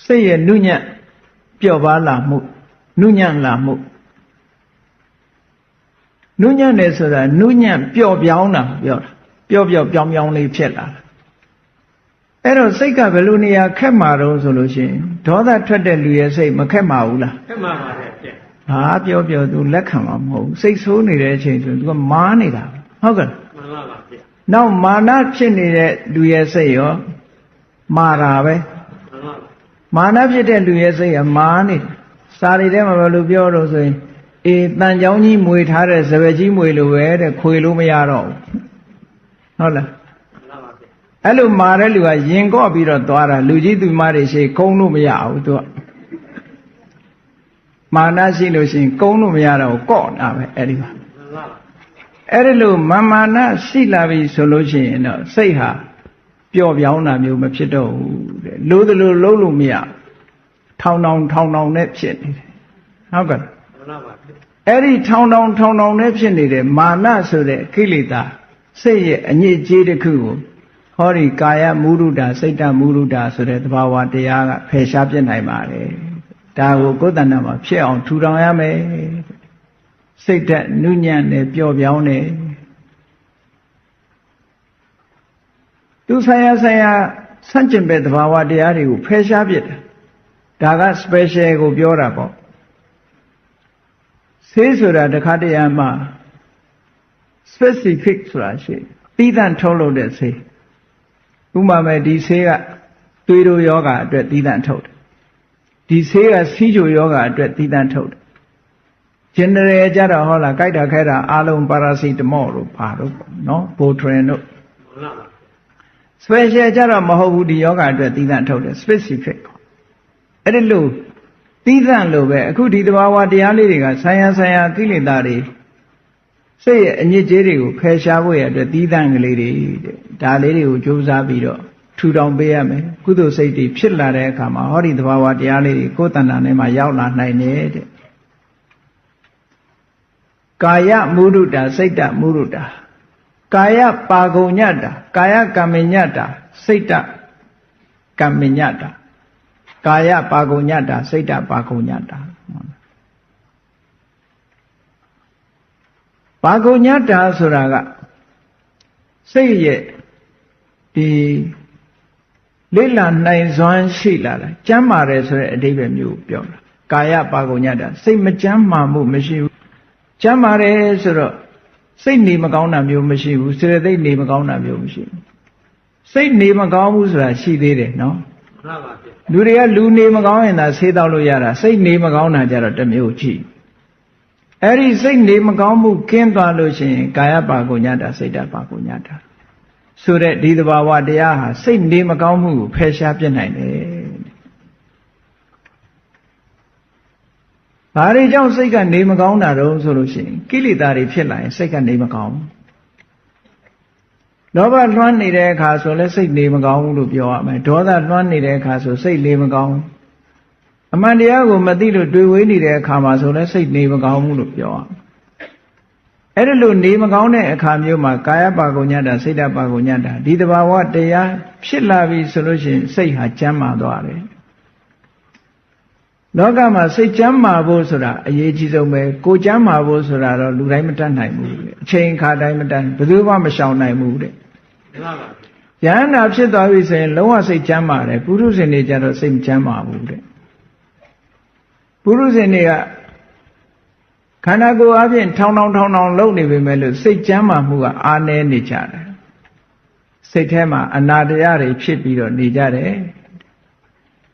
Speaker 1: စိတ်ရဲ့နုညံ့ပျော်ပါလာမှုနုညံ့လာမှုနုညံ့တယ်ဆိုတာနုညံ့ပျော့ပြောင်းတာပြောတာပျော့ပြောင်းပြောင်းလေးဖြစ်လာတာအဲ့တော့စိတ်ကဘယ်လိုနေရာခက်မှာတော့ဆိုလို့ရှိရင်ဒေါသထွက်တဲ့လူရဲ့စိတ်မခက်မှာဘူးလားခက်မှာပါတယ်ပြည့်ဟာပြောသူလက်ခံမှာမဟုတ်ဘူးစိတ်ဆိုးနေတဲ့အချိန်ဆိုသူကမားနေတာဟုတ်ကဲ့မှန်ပါပါပြည့် နောက်မာနဖြစ်နေတဲ့လူရဲ့စိတ်ရောမာတာပဲမာနဖြစ်တဲ့လူရဲ့စိတ်ကမာနေစာရီထဲမှာဘယ်လိုပြောလို့ဆိုရင်တန်ကြောင်းကြီးမွေထားတဲ့စပယ်ကြီးမွေလိုပဲတဲ့ခွေလို့မရတော့ဘူးဟုတ်လားအဲ့လိုမာတဲ့လူကရင်ကော့ပြီးတော့သွားတာလူကြီးသူမတွေရှိကုန်းလို့မရဘူးသူကမာနရှိလို့ရှိရင်ကုန်းလို့မရတော့ကော့တာပဲအဲ့ဒီမှာအဲ့ဒီလိုမာနရှိလာပြီဆိုလို့ရှိရင်တော့စိတ်ဟာပျော့ပြောင်းတာမျိုးမဖြစ်တော့ဘူးတဲ့လို့သလိုလုံးလို့မရထောင်နဲ့ဖြစ်နေတယ်ဟုတ်ကဲ့အဲ့ဒီထောင်နဲ့ဖြစ်နေတဲ့မာနဆိုတဲ့ကိလေသာစိတ်ရဲ့အညစ်အကြေးတစ်ခုကိုဟောဒီကာယမုဒုတာစိတ်တမုဒုတာဆိုတဲ့သဘာဝတရားကဖယ်ရှားပြနိုင်ပါတယ်ဒါကိုကိုယ်တဏ္ဍာမှာဖြစ်အောင်ထူထောင်ရမယ်စိတ်ဓာတ်နုညံ့တယ်ပျော့ပြောင်းတယ်သူဆိုင်ရာဆန့်ကျင်ဘက်သဘာဝတရားတွေကိုဖယ်ရှားပြတယ်ဒါက special ကိုပြောတာပေါ့ဆေးဆိုတာတခါတည်းမှာ specific ဆိုတာရှိသီးသန့်ထုတ်လုပ်တဲ့ဆေးဥပမာမဲ့ဒီဆေးကသွေးတိုးယောဂအတွက်သီးသန့်ထုတ်တယ်ဒီဆေးကဆီးချိုယောဂအတွက်သီးသန့်ထုတ်တယ် general ကြတော့ဟောလားကြိုက်တာခဲတာအားလုံးပါရာစီတမော့လို့ပါတော့နော်ဘိုထရင်တို့ special ကြတော့မဟုတ်ဘူးဒီယောဂအတွက်သီးသန့်ထုတ်တယ် specific အဲ့ဒီလိုသီးသန့်လို့ပဲအခုဒီသဘာဝတရားလေးတွေကဆိုင်ရာကိလေသာတွေစိတ်ရဲ့အညစ်အကြေးတွေကိုဖယ်ရှားဖို့ရတဲ့သီးသန့်ကလေးတွေတဲ့ဒါလေးတွေကိုကြိုးစားပြီးတော့ထူထောင်ပေးရမယ်ကုသိုလ်စိတ်တွေဖြစ်လာတဲ့အခါမှာဟောဒီသဘာဝတရားလေးတွေကိုယ်တဏ္ဍာနဲ့မှရောက်လာနိုင်တယ်တဲ့ကာယမုဒုတာစိတ်တမုဒုတာကာယပါကုညတ္တာကာယကမ္မညတ္တာစိတ်တကမ္မညတ္တာကာယပါကုညတ္တာစိတ်တပါကုညတ္တာပါကုညတ္တာဆိုတာကစိတ်ရဲ့ဒီလိလနိုင်စွမ်းရှိလာတာကျမ်းမာတယ်ဆိုတဲ့အဓိပ္ပာယ်မျိုးပြောတာကာယပါကုညတ္တာစိတ်မကျမ်းမာမှုမရှိဘူးကျမ်းမာတယ်ဆိုတော့စိတ်နေမကောင်းတာမျိုးမရှိဘူးစေတသိက်နေမကောင်းတာမျိုးမရှိဘူးစိတ်နေမကောင်းဘူးဆိုတာရှိသေးတယ်နော်မှန်ပါဗျလူတွေကလူနေမကောင်းရင်သာဆေးတောက်လို့ရတာစိတ်နေမကောင်းတာကြတော့တစ်မျိုးကြည့်အဲ့ဒီစိတ်နေမကောင်းမှုကင်းသွားလို့ရှိရင်ကာယပါကုညတ္တာစိတ်တပါကုညတ္တာဆိုတဲ့ဒီသဘာဝတရားဟာစိတ်နေမကောင်းမှုကိုဖယ်ရှားပြနိုင်တယ်ဘာတွေကြောင့်စိတ်ကနေမကောင်းတာတော့ဆိုလို့ရှိရင်ကိလေသာတွေဖြစ်လာရင်စိတ်ကနေမကောင်းလောဘလွှမ်းနေတဲ့အခါဆိုလဲစိတ်နေမကောင်းဘူးလို့ပြောရမယ်ဒေါသလွှမ်းနေတဲ့အခါဆိုစိတ်နေမကောင်းအမှန်တရားကိုမသိလို့တွေ့ဝေးနေတဲ့အခါမှာဆိုလဲစိတ်နေမကောင်းဘူးလို့ပြောရမယ်အဲ့ဒါလို့နေမကောင်းတဲ့အခါမျိုးမှာကာယပါကုညတ္တာစိတ်တပါကုညတ္တာဒီတဘာဝတရားဖြစ်လာပြီဆိုလို့ရှိရင်စိတ်ဟာကျမ်းမာသွားတယ်လောကမှာစိတ်ကျမ်းမာဖို့ဆိုတာအရေးကြီးဆုံးပဲကိုကျမ်းမာဖို့ဆိုတာတော့လူတိုင်းမတတ်နိုင်ဘူးအချိန်အခါတိုင်းမတတ်ဘယ်သူမှမရှောင်နိုင်ဘူးတဲ့မှန်ပါပါယန္တာဖြစ်သွားပြီဆိုရင်လုံးဝစိတ်ကျမ်းမာတယ်ပုရုဇဉ်တွေကြတော့စိတ်မကျမ်းမာဘူးတဲ့ပုရုဇဉ်တွေကခန္ဓာကိုယ်အပြင်ထောင်လုံနေပေမဲ့လို့စိတ်ကျမ်းမာမှုကအားနည်းနေကြတယ်စိတ်ထဲမှာအနာတရားတွေဖြစ်ပြီးတော့နေကြတယ်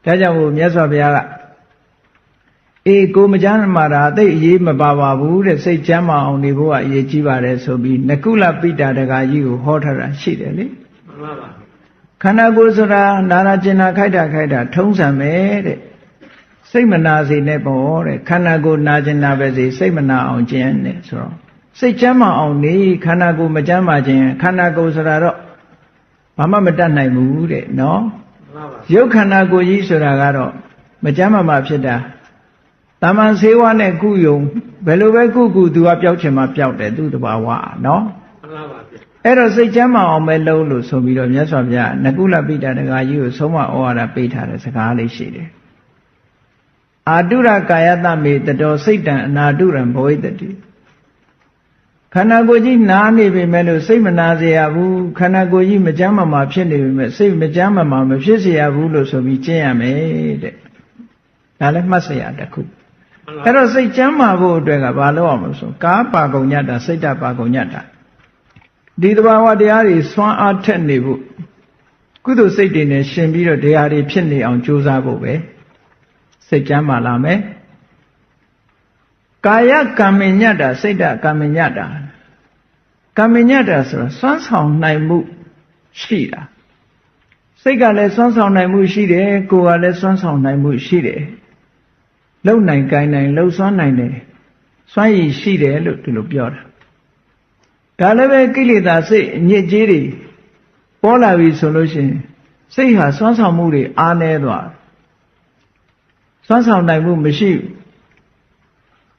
Speaker 1: ဒါကြောင့်မို့မြတ်စွာဘုရားကကိုမကျမ်းမာတာသိအရေးမပါပါဘူးတဲ့စိတ်ကျမ်းမာအောင်နေဖို့ကအရေးကြီးပါတယ်ဆိုပြီးနကုလပိတာတကာကြီးကိုဟောထားတာရှိတယ်လေမှန်ပါပါခန္ဓာကိုယ်ဆိုတာနာနာကျင်နာခိုက်တာထုံးစံပဲတဲ့စိတ်မနာစေနဲ့ပေါ့တဲ့ခန္ဓာကိုယ်နာကျင်နာပဲစေစိတ်မနာအောင်ကျင့်တယ်ဆိုတော့စိတ်ကျမ်းမာအောင်နေခန္ဓာကိုယ်မကျမ်းမာခြင်းခန္ဓာကိုယ်ဆိုတာတော့ဘာမှမတတ်နိုင်ဘူးတဲ့နော်မှန်ပါပါရုပ်ခန္ဓာကိုယ်ကြီးဆိုတာကတော့မကျမ်းမာဖြစ်တာတမန်ဆေးဝါးနဲ့ကုယုံဘယ်လိုပဲကုသူကပျောက်ချင်မှပျောက်တယ်သူ့တဘာဝနော်မှန်ပါပါဗျအဲ့တော့စိတ်ကျမ်းမာအောင်ပဲလုပ်လို့ဆိုပြီးတော့မြတ်စွာဘုရားနကုလပိဋကတကာကြီးကိုဆုံးမဩဝါဒပေးထားတဲ့စကားလေးရှိတယ်အာတုရကာယတမေတတော်စိတ်တံအနာတုရံဘဝိတတိခန္ဓာကိုယ်ကြီးနားနေပေမဲ့လို့စိတ်မနာစေရဘူးခန္ဓာကိုယ်ကြီးမကျမ်းမာဖြစ်နေပေမဲ့စိတ်မကျမ်းမာမဖြစ်စေရဘူးလို့ဆိုပြီးကျင့်ရမယ်တဲ့ဒါလည်းမှတ်စရာတစ်ခုအဲ့တော့စိတ်ကျမ်းမာဖို့အတွက်ကဘာလုပ်အောင်မလို့ဆိုကာပါကုညတ္တာစိတ်တပါကုညတ္တာ ဒီသဘာဝတရားတွေစွမ်းအားထက်နေဖို့ကုသိုလ်စိတ်တွေနဲ့ရှင်ပြီးတော့တရားတွေဖြစ်နေအောင်ကြိုးစားဖို့ပဲစိတ်ကြမ်းပါလာမယ်ကာယကံမညတ်တာစိတ်ဓာတ်ကံမညတ်တာကံမညတ်တာဆိုတာစွမ်းဆောင်နိုင်မှုရှိတာစိတ်ကလည်းစွမ်းဆောင်နိုင်မှုရှိတယ်ကိုယ်ကလည်းစွမ်းဆောင်နိုင်မှုရှိတယ်လုံနိုင်ကိုင်းနိုင်လှုပ်စွမ်းနိုင်တယ်စွမ်းရည်ရှိတယ်လို့ဒီလိုပြောတာဒါလည်းပဲကိလေသာစိတ်အညစ်အကြေးတွေပေါ်လာပြီဆိုလို့ရှိရင်စိတ်ဟာစွမ်းဆောင်မှုတွေအားနည်းသွားစွမ်းဆောင်နိုင်မှုမရှိ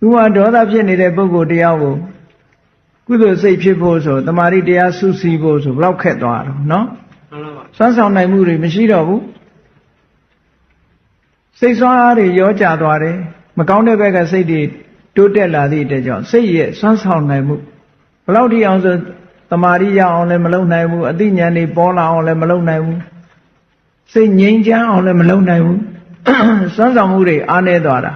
Speaker 1: ဘူးဥပါဒေါသဖြစ်နေတဲ့ပုဂ္ဂိုလ်တရားကိုကုသိုလ်စိတ်ဖြစ်ဖို့ဆိုတမာတိတရားစုစည်းဖို့ဆိုဘယ်လောက်ခက်သွားတော့နော်စွမ်းဆောင်နိုင်မှုတွေမရှိတော့ဘူးစိတ်စွမ်းအားတွေရောကျသွားတယ်မကောင်းတဲ့ဘက်ကစိတ်တွေတိုးတက်လာသည့်အတွက်ကြောင့်စိတ်ရဲ့စွမ်းဆောင်နိုင်မှုဘယ်လောက်ထိအောင်ဆိုတမာတိရအောင်လည်းမလုပ်နိုင်ဘူးအသိဉာဏ်တွေပေါ်လာအောင်လည်းမလုပ်နိုင်ဘူးစိတ်ငြိမ်းချမ်းအောင်လည်းမလုပ်နိုင်ဘူးစွမ်းဆောင်မှုတွေအားနည်းသွားတာ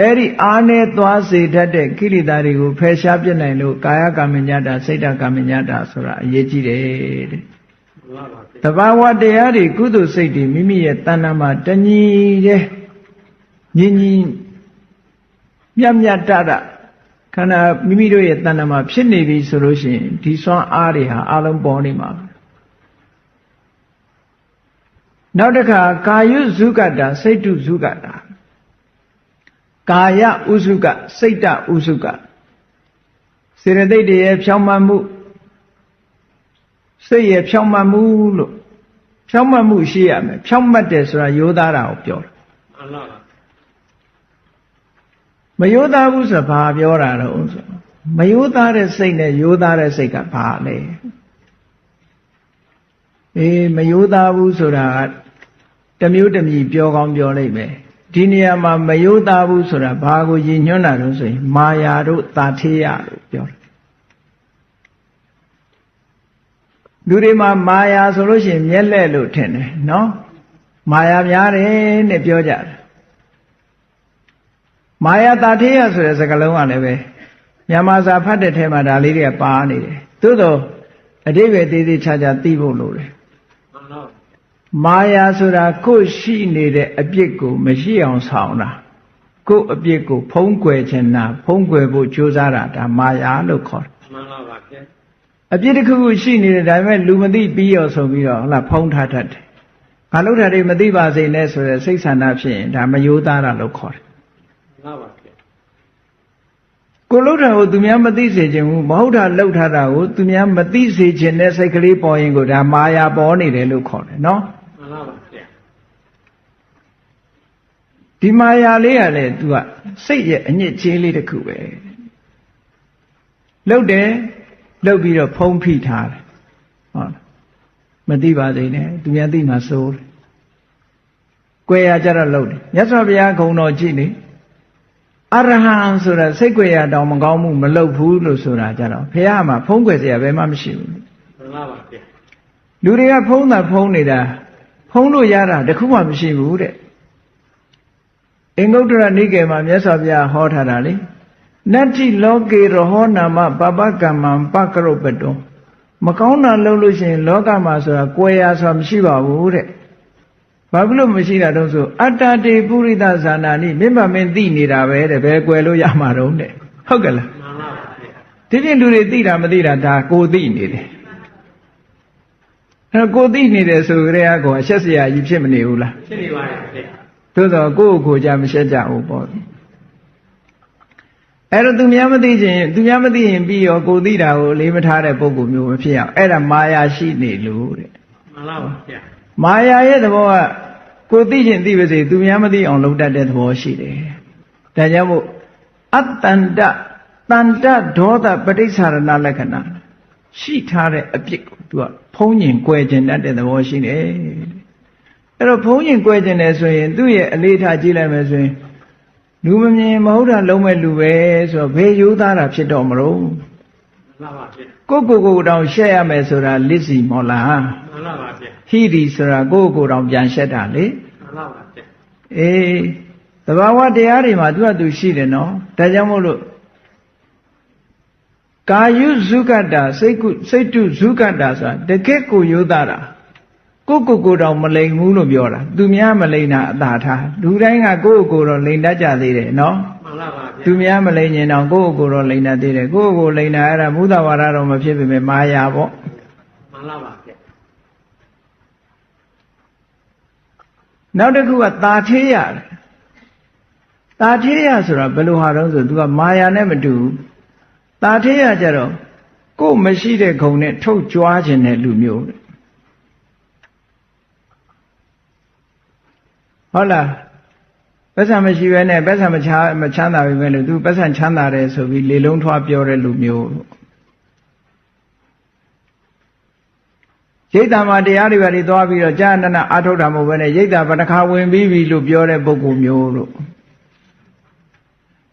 Speaker 1: အဲ့ဒီအားနည်းသွားစေတတ်တဲ့ကိလေသာတွေကိုဖယ်ရှားပြစ်နိုင်လို့ကာယကံမညတ်တာစိတ်ဓာတ်ကံမညတ်တာဆိုတာအရေးကြီးတယ်တဲ့တဘာဝတရားတွေကုသိုလ်စိတ်တွေမိမိရဲ့တဏ္ဍာမှာတညီတဲ့ညီညီမြတ်မြတ်တတခန္ဓာမိမိတို့ရဲ့တဏ္ဍာမှာဖြစ်နေပြီဆိုလို့ရှိရင်ဒီစွမ်းအားတွေဟာအလုံးပေါ်နေမှာနောက်တစ်ခါကာယုစုကတာစိတ်တုစုကတာကာယဥစုကစိတ်တဥစုကစေတသိက်တွေရဲ့ဖြောင့်မတ်မှုစိတ်ရဲ့ဖြောင့်မတ်မှုလို့ဖြောင့်မတ်မှုရှိရမယ်ဖြောင့်မတ်တယ်ဆိုတာရိုးသားတာကိုပြောတာမှန်ပါပါမရိုးသားဘူးဆိုတာဘာပြောတာတော့ဆိုမရိုးသားတဲ့စိတ်နဲ့ရိုးသားတဲ့စိတ်ကဘာလဲမရိုးသားဘူးဆိုတာကတစ်မျိုးတစ်မြည်ပြောကောင်းပြောလိုက်မယ်ဒီနေရာမှာမရိုးသားဘူးဆိုတာဘာကိုရည်ညွှန်းတာလို့ဆိုရင်မာယာတို့တာထေးရလို့ပြောတယ်လူတွေမှာမာယာဆိုလို့ရှိရင်မျက်လက်လို့ထင်တယ်နော်မာယာများတယ်နဲ့ပြောကြတယ်မာယာတာထေးရဆိုတဲ့စကားလုံးကလည်းပဲမြန်မာစာဖတ်တဲ့ထဲမှာဒါလေးတွေကပါနေတယ်သို့တော့အဓိပ္ပာယ်သေးသေးချာချာသိဖို့လိုတယ်မာယာဆိုတာကိုယ်ရှိနေတဲ့အပြစ်ကိုမရှိအောင်ဆောင်တာကိုယ်အပြစ်ကိုဖုံးကွယ်ခြင်းနာဖုံးကွယ်ဖို့ကြိုးစားတာဒါမာယာလို့ခေါ်တယ်မှန်ပါပါဗျာအပြစ်တစ်ခုခုရှိနေတယ်ဒါပေမဲ့လူမသိပြီးရောဆိုပြီးတော့ဟုတ်လားဖုံးထားတတ်တယ်ငါလုပ်တာတွေမသိပါစေနဲ့ဆိုတဲ့စိတ်ဆန္ဒဖြစ်ရင်ဒါမယိုးသားတာလို့ခေါ်တယ်မှန်ပါဗျာကိုလှုပ်တာကိုသူများမသိစေခြင်းဘူးမဟုတ်တာလှုပ်ထားတာကိုသူများမသိစေခြင်းနဲ့စိတ်ကလေးပေါ်ရင်ကိုဒါမာယာပေါ်နေတယ်လို့ခေါ်တယ်နော်မှန်ပါပါဗျာဒီမာယာလေးကလည်း तू ကစိတ်ရဲ့အညစ်အကြေးလေးတစ်ခုပဲလှုပ်တယ်လှုပ်ပြီးတော့ဖုံးဖိထားတယ်ဟုတ်မသိပါသေးနဲ့သူများသိမှစိုးတယ်ကြွယ်ရကြတော့လှုပ်တယ်မြတ်စွာဘုရားဂုဏ်တော်ကြည့်လေအရဟံဆိုတာစိတ်ကြွယ်ရတောင်မကောင်းမှုမလုပ်ဘူးလို့ဆိုတာကြတော့ဘုရားမှာဖုံးကွယ်เสียဘယ်မှမရှိဘူးမှန်ပါပါဗျာလူတွေကဖုံးတာဖုံးနေတာဖုံးလို့ရတာတခုမှမရှိဘူးတဲ့အင်္ဂုတ္တရနိကေမှာမြတ်စွာဘုရားဟောထားတာလေနတ္တိလောကေရဟောနာမပပကမ္မံပကရုပ္ပတောမကောင်းတာလုပ်လို့ရှိရင်လောကမှာဆိုတာကြွယ်ရဆိုတာမရှိပါဘူးတဲ့ဘာဖြစ်လို့မရှိတာတုံးဆိုအတ္တတေပုရိသဇာနာနိမြင့်မမင်းသိနေတာပဲတဲ့ဘယ်ကြွယ်လို့ရမှာတုံးတဲ့ဟုတ်ကဲ့လားမှန်ပါပါဒီပြင်လူတွေသိတာမသိတာဒါကိုသိနေတယ်အဲကိုသိနေတယ်ဆိုကြတဲ့ကောအဆက်စရာကြီးဖြစ်မနေဘူးလားဖြစ်နေပါတယ်သို့တော့ကိုယ့်ကိုယ်ကြမရှက်ကြဘူးပေါ့အဲ့တော့သူများမသိခြင်းသူများမသိရင်ပြီးရောကိုသိတာကိုလေးမထားတဲ့ပုံကိုမျိုးမဖြစ်အောင်အဲ့ဒါမာယာရှိနေလို့တဲ့မှန်ပါပါဗျာမာယာရဲ့သဘောကကိုသိခြင်းသိပါစေသူများမသိအောင်လုပ်တတ်တဲ့သဘောရှိတယ်ဒါကြောင့်မို့အတ္တန္တတန္တဒေါသပဋိစ္ဆာရဏလက္ခဏာရှိထားတဲ့အပြစ်ကိုသူကဖုံးညင်ကွယ်ခြင်းတတ်တဲ့သဘောရှိတယ်အဲ့တော့ဖုံးညင်ကွယ်ခြင်းတယ်ဆိုရင်သူ့ရဲ့အလေးထားကြည့်လိုက်မယ်ဆိုရင်လူမမြင်မဟုတ်တာလုံးမဲ့လူပဲဆိုတော့ဘယ်ရိုးသားတာဖြစ်တော့မလို့မှန်ပါဗျာကိုတောင်ရှက်ရမယ်ဆိုတာလစ်စီမော်လားမှန်ပါဗျာဟိရိဆိုတာကိုတောင်ပြန်ရှက်တာလေမှန်ပါဗျာအေးသဘာဝတရားတွေမှာသူကသူရှိတယ်နော်ဒါကြောင့်မို့လို့ ကာယုဇုကတ္တာစိတ်တုဇုကတ္တာဆိုတာတကယ့်ကိုရိုးသားတာကိုတောင်မလိမ်ဘူးလို့ပြောတာသူများမလိမ်တာအသာထားလူတိုင်းကကိုတော့လိမ်တတ်ကြသေးတယ်နော်မှန်ပါပါဗျာသူများမလိမ်ရင်တော့ကိုတော့လိမ်တတ်သေးတယ်ကိုလိမ်တာအဲ့ဒါမုဒ္ဒဝါဒတော့မဖြစ်ပေမဲ့မာယာပေါ့မှန်ပါပါဗျာနောက်တစ်ခုကတာထေးရတယ်တာထေးရဆိုတာဘယ်လိုဟာတော့ဆိုသူကမာယာနဲ့မတူဘူးတာထေးရကြတော့ကိုမရှိတဲ့ဂုဏ်နဲ့ထုတ်ကြွားခြင်းတဲ့လူမျိုးဟုတ်လားပတ်စံမရှိဘဲနဲ့ပတ်စံမချမ်းသာပြီပဲလို့သူပတ်စံချမ်းသာတယ်ဆိုပြီးလေလုံးထွားပြောတဲ့လူမျိုးရိတ်တာမှာတရားတွေပါတွေသွားပြီးတော့ကြာဏနာအာထုတ်တာမဟုတ်ဘဲနဲ့ရိတ်တာဗတခါဝင်ပြီးပြီလို့ပြောတဲ့ပုဂ္ဂိုလ်မျိုးလို့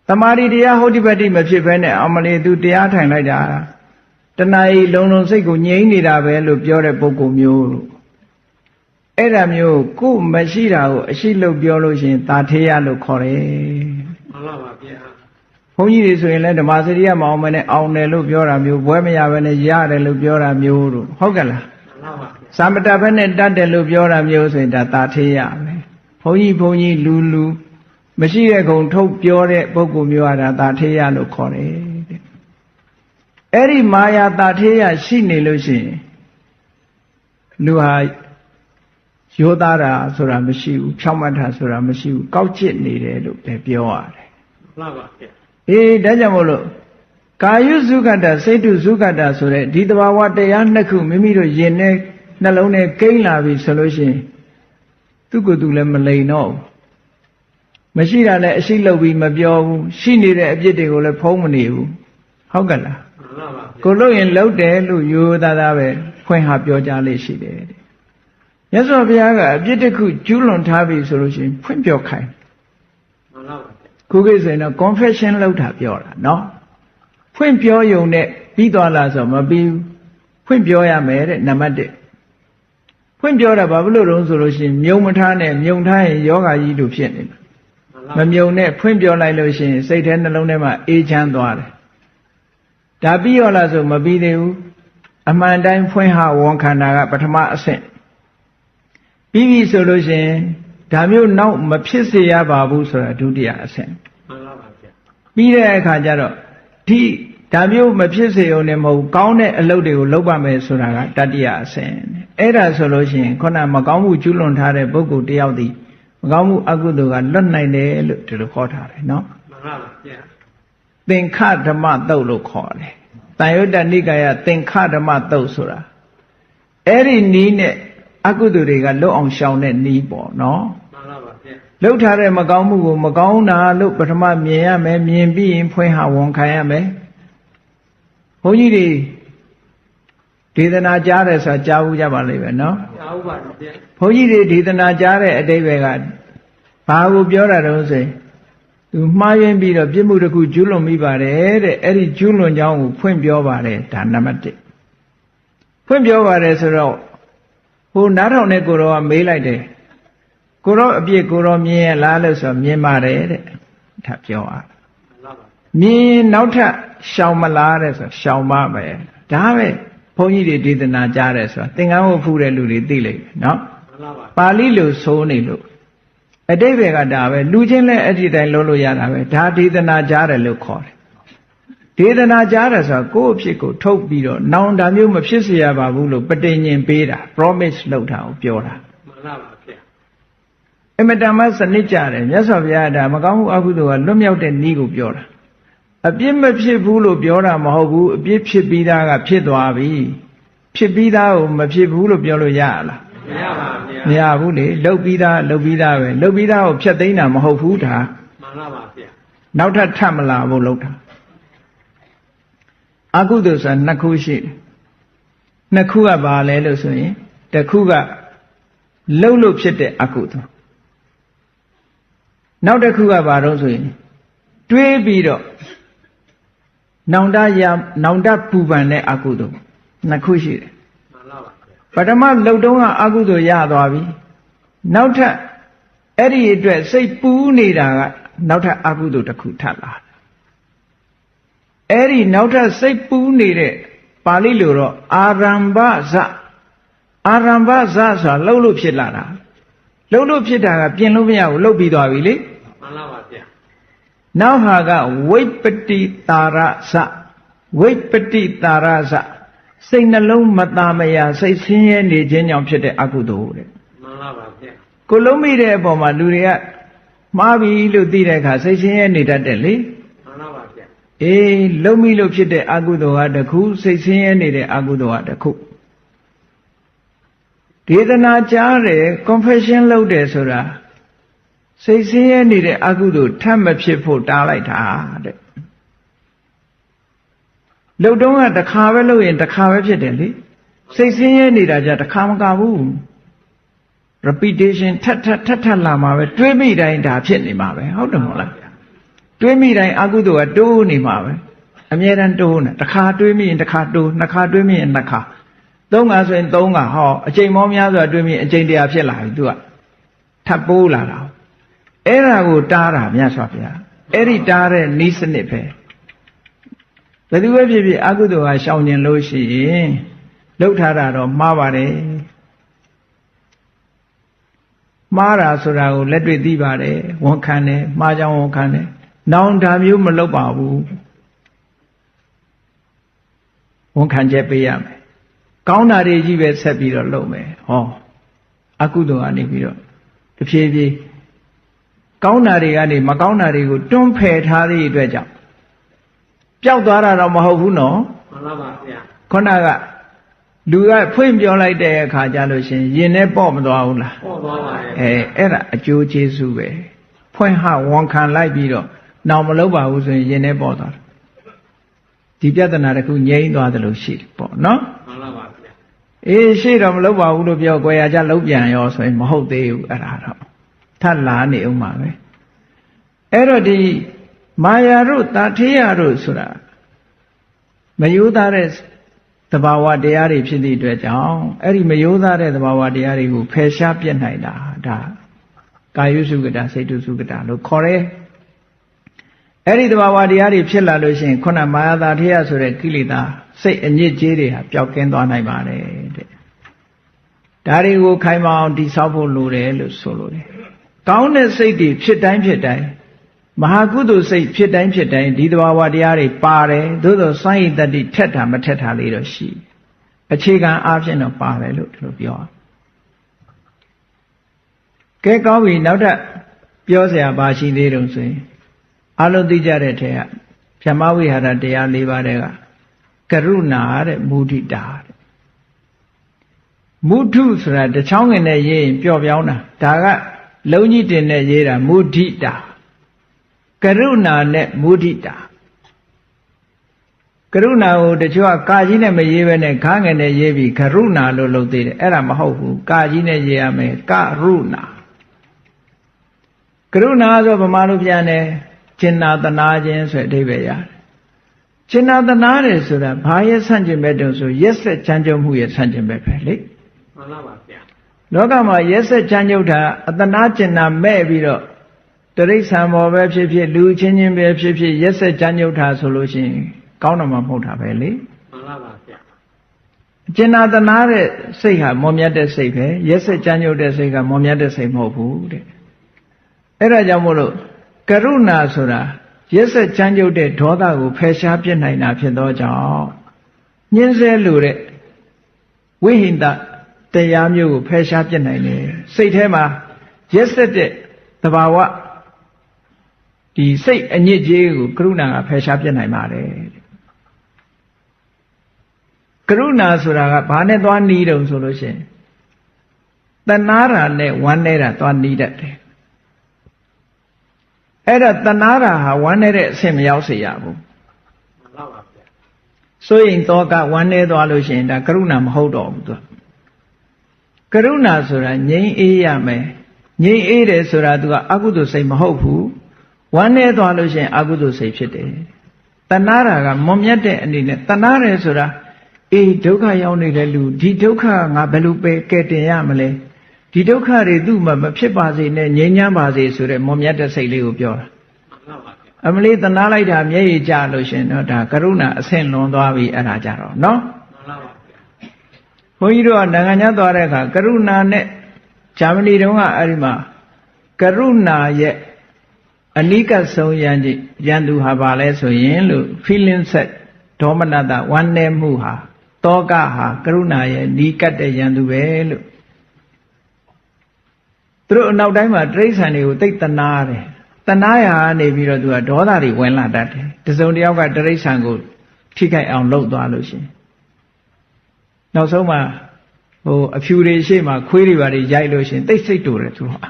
Speaker 1: တမာရီတရားဟုတ်တိပတိမဖြစ်ဘဲနဲ့အမလီသူတရားထိုင်လိုက်တာတဏှာကြီးလုံးစိတ်ကိုငြိမ်းနေတာပဲလို့ပြောတဲ့ပုဂ္ဂိုလ်မျိုးလို့အဲ့ဒါမျိုးကိုမရှိတာကိုအရှိလို့ပြောလို့ရှိရင်တာထေးရလို့ခေါ်တယ်မှန်ပါပါဗျာဘုန်းကြီးတွေဆိုရင်လည်းဓမ္မစရိယမအောင်မနဲ့အောင်တယ်လို့ပြောတာမျိုးဘွဲမရဘဲနဲ့ရတယ်လို့ပြောတာမျိုးတို့ဟုတ်ကဲ့လားမှန်ပါပါသမတဘဲနဲ့တတ်တယ်လို့ပြောတာမျိုးဆိုရင်ဒါတာထေးရမယ်ဘုန်းကြီးလူမရှိတဲ့ကုံထုတ်ပြောတဲ့ပုဂ္ဂိုလ်မျိုးကဒါတာထေးရလို့ခေါ်တယ်တဲ့အဲ့ဒီမာယာတာထေးရရှိနေလို့ရှိရင်လူဟာရိုးသားတာဆိုတာမရှိဘူးဖြောင့်မတ်တာဆိုတာမရှိဘူးကောက်ကျစ်နေတယ်လို့ပဲပြောရတယ်မှန်ပါဗျာဒါကြောင့်မို့လို့ကာယုဇုကတ္တစိတ်တုဇုကတ္တဆိုတဲ့ဒီတဘာဝတရားနှစ်ခုမိမိတို့ယင်နဲ့နှလုံးနဲ့ကိန်းလာပြီဆိုလို့ရှိရင်သူ့ကိုယ်သူလည်းမလိန်တော့ဘူးမရှိတာလည်းအရှိလုပ်ပြီးမပြောဘူးရှိနေတဲ့အပြစ်တွေကိုလည်းဖုံးမနေဘူးဟုတ်ကဲ့လားမှန်ပါပါကိုလို့ရင်လှုပ်တယ်လို့ရိုးသားသားပဲဖွင့်ဟပြောကြလေးရှိတယ်မြတ်စွာဘုရားကအပြစ်တစ်ခုကျူးလွန်ထားပြီဆိုလို့ရှိရင်ဖွင့်ပြောခိုင်းမှန်ပါပါခုကိစ္စရင်တော့ confession လုပ်တာပြောတာနော်ဖွင့်ပြောယုံနဲ့ပြီးသွားလားဆိုမပြီးဘူးဖွင့်ပြောရမယ်တဲ့နံပါတ်1ဖွင့်ပြောတာဘာလို့လို့ဆိုလို့ရှိရင်မြုံမထားနဲ့မြုံထားရင်ယောဂါကြီးတို့ဖြစ်နေမှာမမြုံနဲ့ဖွင့်ပြောလိုက်လို့ရှိရင်စိတ်ထဲနှလုံးထဲမှာအေးချမ်းသွားတယ်ဒါပြီးရောလားဆိုမပြီးသေးဘူးအမှန်တိုင်းဖွင့်ဟဝန်ခန္ဓာကပထမအဆင့်ပြီးပြီဆိုလို့ရှိရင်ဒါမျိုးနောက်မဖြစ်စေရပါဘူးဆိုတာဒုတိယအဆင့်မှန်ပါပါဗျာပြီးတဲ့အခါကျတော့ဒီဒါမျိုးမဖြစ်စေုံနဲ့မဟုတ်ကောင်းတဲ့အလုပ်တွေကိုလုပ်ပါမယ်ဆိုတာကတတိယအဆင့်အဲ့ဒါဆိုလို့ရှိရင်ခုနမကောင်းမှုကျူးလွန်ထားတဲ့ပုဂ္ဂိုလ်တယောက်ဒီမကောင်းမှုအကုသိုလ်ကလွတ်နိုင်တယ်လို့ဒီလိုခေါ်ထားတယ်နော်မှန်ပါပါဗျာသင်္ခဓမ္မသုတ်လို့ခေါ်တယ်တန်ယုတ္တနိကာယသင်္ခဓမ္မသုတ်ဆိုတာအဲ့ဒီနည်းနဲ့အကုသိုလ်တွေကလွတ်အောင်ရှောင်တဲ့နည်းပေါ့နော်မှန်ပါပါဗျာလှုပ်ထားတဲ့မကောင်းမှုကိုမကောင်းတာလို့ပထမမြင်ရမယ်မြင်ပြီးရင်ဖွင့်ဟဝန်ခံရမယ်ဘုန်းကြီးတွေဒေသနာကြားတယ်ဆိုတာကြားဘူးကြပါလိမ့်မယ်နော်ကြားဘူးပါဗျာဘုန်းကြီးတွေဒေသနာကြားတဲ့အတိတ်ပဲကဘာကိုပြောတာတုံးဆိုရင်သူမှားယွင်းပြီးတော့ပြစ်မှုတစ်ခုကျူးလွန်မိပါတယ်တဲ့အဲ့ဒီကျူးလွန်ကြောင်းကိုဖွင့်ပြောပါတယ်ဒါနံပါတ်1ဖွင့်ပြောပါတယ်ဆိုတော့ဟိုနားထောင်တဲ့ကိုတော်ကမေးလိုက်တယ်ကိုတော်အပြစ်ကိုတော်မြင်ရလားလို့ဆိုမြင်ပါတယ်တဲ့ဒါပြောရမြင်နောက်ထပ်ရှောင်မလားတဲ့ဆိုရှောင်ပါမယ်ဒါပဲဘုန်းကြီးတွေဒေသနာကြားတယ်ဆိုတာသင်္ကန်းဝတ်ဖူးတဲ့လူတွေသိလိမ့်မယ်နော်ပါဠိလိုဆိုနေလို့အတိတ်ပဲကဒါပဲလူချင်းလည်းအဲ့ဒီတိုင်းလုံးလို့ရတာပဲဒါဒေသနာကြားတယ်လို့ခေါ်တယ်ဒေသနာကြားတယ်ဆိုတာကိုယ့်အဖြစ်ကိုထုတ်ပြီးတော့နောင်ဒါမျိုးမဖြစ်စေရပါဘူးလို့ပဋိညင်ပေးတာ promise လုပ်တာကိုပြောတာမှန်ပါပါဗျာအမတန်မှစနစ်ကြတယ်မြတ်စွာဘုရားဒါမကောင်းမှုအကုသိုလ်ကလွတ်မြောက်တဲ့နည်းကိုပြောတာအပြစ်မဖြစ်ဘူးလို့ပြောတာမဟုတ်ဘူးအပြစ်ဖြစ်ပြီးသားကဖြစ်သွားပြီဖြစ်ပြီးသားကိုမဖြစ်ဘူးလို့ပြောလို့ရလားမရပါဘူးမရဘူးလေလှုပ်ပြီးသားပဲလှုပ်ပြီးသားကိုဖျက်သိမ်းတာမဟုတ်ဘူးဒါမှန်ပါပါဗျာနောက်ထပ်ထပ်မလာဘူးလှုပ်တာအကုသိုလ်ဆိုတာနှစ်ခုရှိတယ်နှစ်ခုကဘာလဲလို့ဆိုရင်တစ်ခုကလှုပ်လို့ဖြစ်တဲ့အကုသိုလ်နောက်တစ်ခုကဘာတော့ဆိုရင်တွေးပြီးတော့နောင်တပူပန်တဲ့အကုသိုလ်နှစ်ခုရှိတယ်မှန်ပါပါပထမလှုပ်တုံးကအကုသိုလ်ရသွားပြီနောက်ထပ်အဲ့ဒီအတွက်စိတ်ပူးနေတာကနောက်ထပ်အကုသိုလ်တစ်ခုထပ်လာ အဲ့ဒီနောက်ထပ်စိတ်ပူးနေတဲ့ပါဠိလိုတော့အာရမ္ဗဇအာရမ္ဗဇဆိုတာလှုပ်လို့ဖြစ်လာတာလှုပ်လို့ဖြစ်တာကပြင်လို့မရဘူးလှုပ်ပြီးသွားပြီလေ
Speaker 2: မှန်လားပါဗျာ
Speaker 1: နောက်ဟာကဝိပ္ပတိတာရဇဝိပ္ပတိတာရဇစိတ်နှလုံးမသားမရာစိတ်ဆင်းရဲနေခြင်းကြောင့်ဖြစ်တဲ့အကုသိုလ်တဲ့
Speaker 2: မှန်လားပါဗျာ
Speaker 1: ကိုလုံးမိတဲ့အပေါ်မှာလူတွေကမှားပြီလို့သိတဲ့အခါစိတ်ဆင်းရဲနေတတ်တယ်လေ
Speaker 2: မှန်လားပါဗျာ
Speaker 1: အေးလုံးမိလို့ဖြစ်တဲ့အကုသိုလ်ဟာတစ်ခုစိတ်ဆင်းရဲနေတဲ့အကုသိုလ်ဟာတစ်ခုဒေသနာကြားတယ် confession လုပ်တယ်ဆိုတာစိတ်ဆင်းရဲနေတဲ့အကုသိုလ်ထပ်မဖြစ်ဖို့တားလိုက်တာတဲ့လှုပ်တော့ကတစ်ခါပဲလှုပ်ရင်တစ်ခါပဲဖြစ်တယ်လေစိတ်ဆင်းရဲနေတာကြတစ်ခါမကဘူး repetition ထပ်လာမှာပဲတွေးမိတိုင်းဒါဖြစ်နေမှာပဲဟုတ်တယ်မဟုတ်လားတွေးမိတိုင်းအကုသိုလ်ကတိုးနေမှာပဲအမြဲတမ်းတိုးနေတစ်ခါတွေးမိရင်တစ်ခါတိုးနှစ်ခါတွေးမိရင်နှစ်ခါသုံးခါဆိုရင်သုံးခါဟောအချိန်ပေါင်းများစွာတွေးမိအချိန်တရာဖြစ်လာပြီသူကထပ်ပိုးလာတာအဲ့ဒါကိုတားတာမြတ်စွာဘုရားအဲ့ဒီတားတဲ့ဤစနစ်ပဲဘယ်သူပဲဖြစ်ဖြစ်အကုသိုလ်ဟာရှောင်ကျင်လို့ရှိရင်လှုပ်ထားတာတော့မှားပါတယ်မှားတာဆိုတာကိုလက်တွေ့သိပါတယ်ဝန်ခံတယ်မှားကြောင်းဝန်ခံတယ်နောင်ဒါမျိုးမလုပ်ပါဘူးဝန်ခံချက်ပေးရမယ်ကောင်းတာတွေကြီးပဲဆက်ပြီးတော့လုပ်မယ်ဟောအကုသိုလ်ကနေပြီးတော့တဖြည်းဖြည်းကောင်းတာတွေကနေမကောင်းတာတွေကိုတွန်းဖယ်ထားသည့်အတွက်ကြောင့်ပျောက်သွားတာတော့မဟုတ်ဘူးနော်
Speaker 2: မှန်ပါပါဗျာ
Speaker 1: ခုနကလူကဖွင့်ပြောလိုက်တဲ့အခါကျလို့ရှင်ရင်နဲ့ပေါ့မသွားဘူးလား
Speaker 2: ပေါ့သွားပါရဲ့
Speaker 1: အဲ့ဒါအကျိုးကျေးဇူးပဲဖွင့်ဟဝန်ခံလိုက်ပြီးတော့နောင်မလုပ်ပါဘူးဆိုရင်ရင်နဲ့ပေါ့သွားတယ်ဒီပြဿနာတစ်ခုငြိမ်းသွားတယ်လို့ရှိတယ်ပေါ့နော်
Speaker 2: မှန်ပါပါဗျာ
Speaker 1: ရှေ့တော့မလုပ်ပါဘူးလို့ပြောကြွယ်ရကြလုံးပြန်ရောဆိုရင်မဟုတ်သေးဘူးအဲ့ဒါတော့ထပ်လာနေအောင်ပါပဲအဲ့တော့ဒီမာယာတို့တာထေယတို့ဆိုတာမယိုးသားတဲ့သဘာဝတရားတွေဖြစ်သည့်အတွက်ကြောင့်အဲ့ဒီမယိုးသားတဲ့သဘာဝတရားတွေကိုဖယ်ရှားပြစ်နိုင်တာဒါကာယုစုကတာစိတ်တုစုကတာလို့ခေါ်တယ်အဲ့ဒီသဘာဝတရားတွေဖြစ်လာလို့ရှိရင်ခုနမာယာတာထေယဆိုတဲ့ကိလေသာစိတ်အညစ်အကြေးတွေဟာပျောက်ကင်းသွားနိုင်ပါတယ်တဲ့ဒါတွေကိုခိုင်မာအောင်တည်ဆောက်ဖို့လိုတယ်လို့ဆိုလိုတယ်ကောင်းတဲ့စိတ်တွေဖြစ်တိုင်းဖြစ်တိုင်းမဟာကုသိုလ်စိတ်ဖြစ်တိုင်းဖြစ်တိုင်းဒီသဘာဝတရားတွေပါတယ်သို့သောစွမ်းရည်တတ္တိထက်တာမထက်တာလေးတော့ရှိအခြေခံအားဖြင့်တော့ပါတယ်လို့ဒီလိုပြောကဲကောင်းပြီနောက်ထပ်ပြောစရာပါရှိသေးတုံဆိုရင်အလုံးသိကြတဲ့ထဲကဗြဟ္မဝိဟာရတရား၄ပါးတဲ့ကကရုဏာတဲ့မုဒိတာတဲ့မုထုဆိုတာတချောင်းငင်နဲ့ရေးရင်ပျော့ပြောင်းတာဒါကလုံးကြီးတင်နဲ့ရေးတာမုဒိတာကရုဏာနဲ့မုဒိတာကရုဏာကိုတချို့ကကာကြီးနဲ့မရေးဘဲနဲ့ခါငယ်နဲ့ရေးပြီးကရုဏာလို့လုပ်သေးတယ်အဲ့ဒါမဟုတ်ဘူးကာကြီးနဲ့ရေးရမယ်ကရုဏာကရုဏာဆိုဗမာလိုပြန်တယ်ကျင်နာတနာခြင်းဆိုတဲ့အဓိပ္ပာယ်ရတယ်ကျင်နာတနာတယ်ဆိုတာဘာရဲ့ဆန့်ကျင်ဘက်တုံဆိုရက်ဆက်ချမ်းကြုံမှုရဲ့ဆန့်ကျင်ဘက်ပဲလေ
Speaker 2: မှန်ပါပါဗျာ
Speaker 1: လောကမှာရက်ဆက်ချမ်းကြုံတာအတနာကျင်နာမဲ့ပြီးတော့တရိစ္ဆာန်ဘောပဲဖြစ်ဖြစ်လူချင်းချင်းပဲဖြစ်ဖြစ်ရက်ဆက်ချမ်းကြုံတာဆိုလို့ရှိရင်ကောင်းတော့မှမဟုတ်တာပဲလေ
Speaker 2: မှန်ပါပါဗျာ
Speaker 1: ကျင်နာတနာတဲ့စိတ်ဟာမောမြတ်တဲ့စိတ်ပဲရက်ဆက်ချမ်းကြုံတဲ့စိတ်ကမောမြတ်တဲ့စိတ်မဟုတ်ဘူးတဲ့အဲ့ဒါကြောင့်မို့လို့ကရုဏာဆိုတာရက်ဆက်ချမ်းကြုတ်တဲ့ဒေါသကိုဖယ်ရှားပြစ်နိုင်တာဖြစ်သောကြောင့်ညှင်းဆဲလိုတဲ့ဝိဟိတတရားမျိုးကိုဖယ်ရှားပြစ်နိုင်တယ်စိတ်ထဲမှာရက်ဆက်တဲ့သဘာဝဒီစိတ်အညစ်အကြေးကိုကရုဏာကဖယ်ရှားပြစ်နိုင်ပါတယ်ကရုဏာဆိုတာကဘာနဲ့သွားနီးတုံဆိုလို့ရှိရင်တဏှာရာနဲ့ဝမ်းနေတာသွားနီးတတ်တယ်အဲ့ဒါတဏှာရာဟာဝမ်းနေတဲ့အဆင့်မရောက်စေရဘူး
Speaker 2: မှန်ပါပါဗျာ
Speaker 1: ဆိုရင်တော့ကဝမ်းနေသွားလို့ရှိရင်ဒါကရုဏာမဟုတ်တော့ဘူးသူကရုဏာဆိုတာငြိမ်းအေးရမယ်ငြိမ်းအေးတယ်ဆိုတာသူကအကုသိုလ်စိတ်မဟုတ်ဘူးဝမ်းနေသွားလို့ရှိရင်အကုသိုလ်စိတ်ဖြစ်တယ်တဏှာရာကမွန်မြတ်တဲ့အနေနဲ့တဏှာရယ်ဆိုတာဒုက္ခရောက်နေတဲ့လူဒီဒုက္ခငါဘယ်လိုပဲကယ်တင်ရမလဲဒီဒုက္ခတွေသူ့မှာမဖြစ်ပါစေနဲ့ငြိမ်းချမ်းပါစေဆိုတဲ့မွန်မြတ်တဲ့စိတ်လေးကိုပြောတာ အမလေးတနာလိုက်တာမျက်ရည်ကျလို့ရှင်တော့ဒါကရုဏာအဆင့်လွန်သွားပြီအဲ့ဒါကြတော့နော်
Speaker 2: မှန်လားပါဗျာ
Speaker 1: ဘုန်းကြီးတို့ကနိုင်ငံခြားသွားတဲ့အခါကရုဏာနဲ့ဂျာမနီတုန်းကအဲ့ဒီမှာကရုဏာရဲ့အနိကဆုံးရန်သူဟာဘာလဲဆိုရင်လို့ feeling set ဒေါမနတဝမ်းနည်းမှုဟာတောကဟာကရုဏာရဲ့နီးကပ်တဲ့ရန်သူပဲလို့သူတို့အနောက်တိုင်းမှာတိရစ္ဆာန်တွေကိုသိတနာတယ်တနာရာနေပြီးတော့သူကဒေါသတွေဝင်လာတတ်တယ်တစုံတစ်ယောက်ကတိရစ္ဆာန်ကိုထိခိုက်အောင်လှုပ်သွားလို့ရှိရင်နောက်ဆုံးမှာအဖြူတွေရှေ့မှာခွေးတွေပါတွေရိုက်လို့ရှိရင်သိစိတ်တူတယ်သူတို့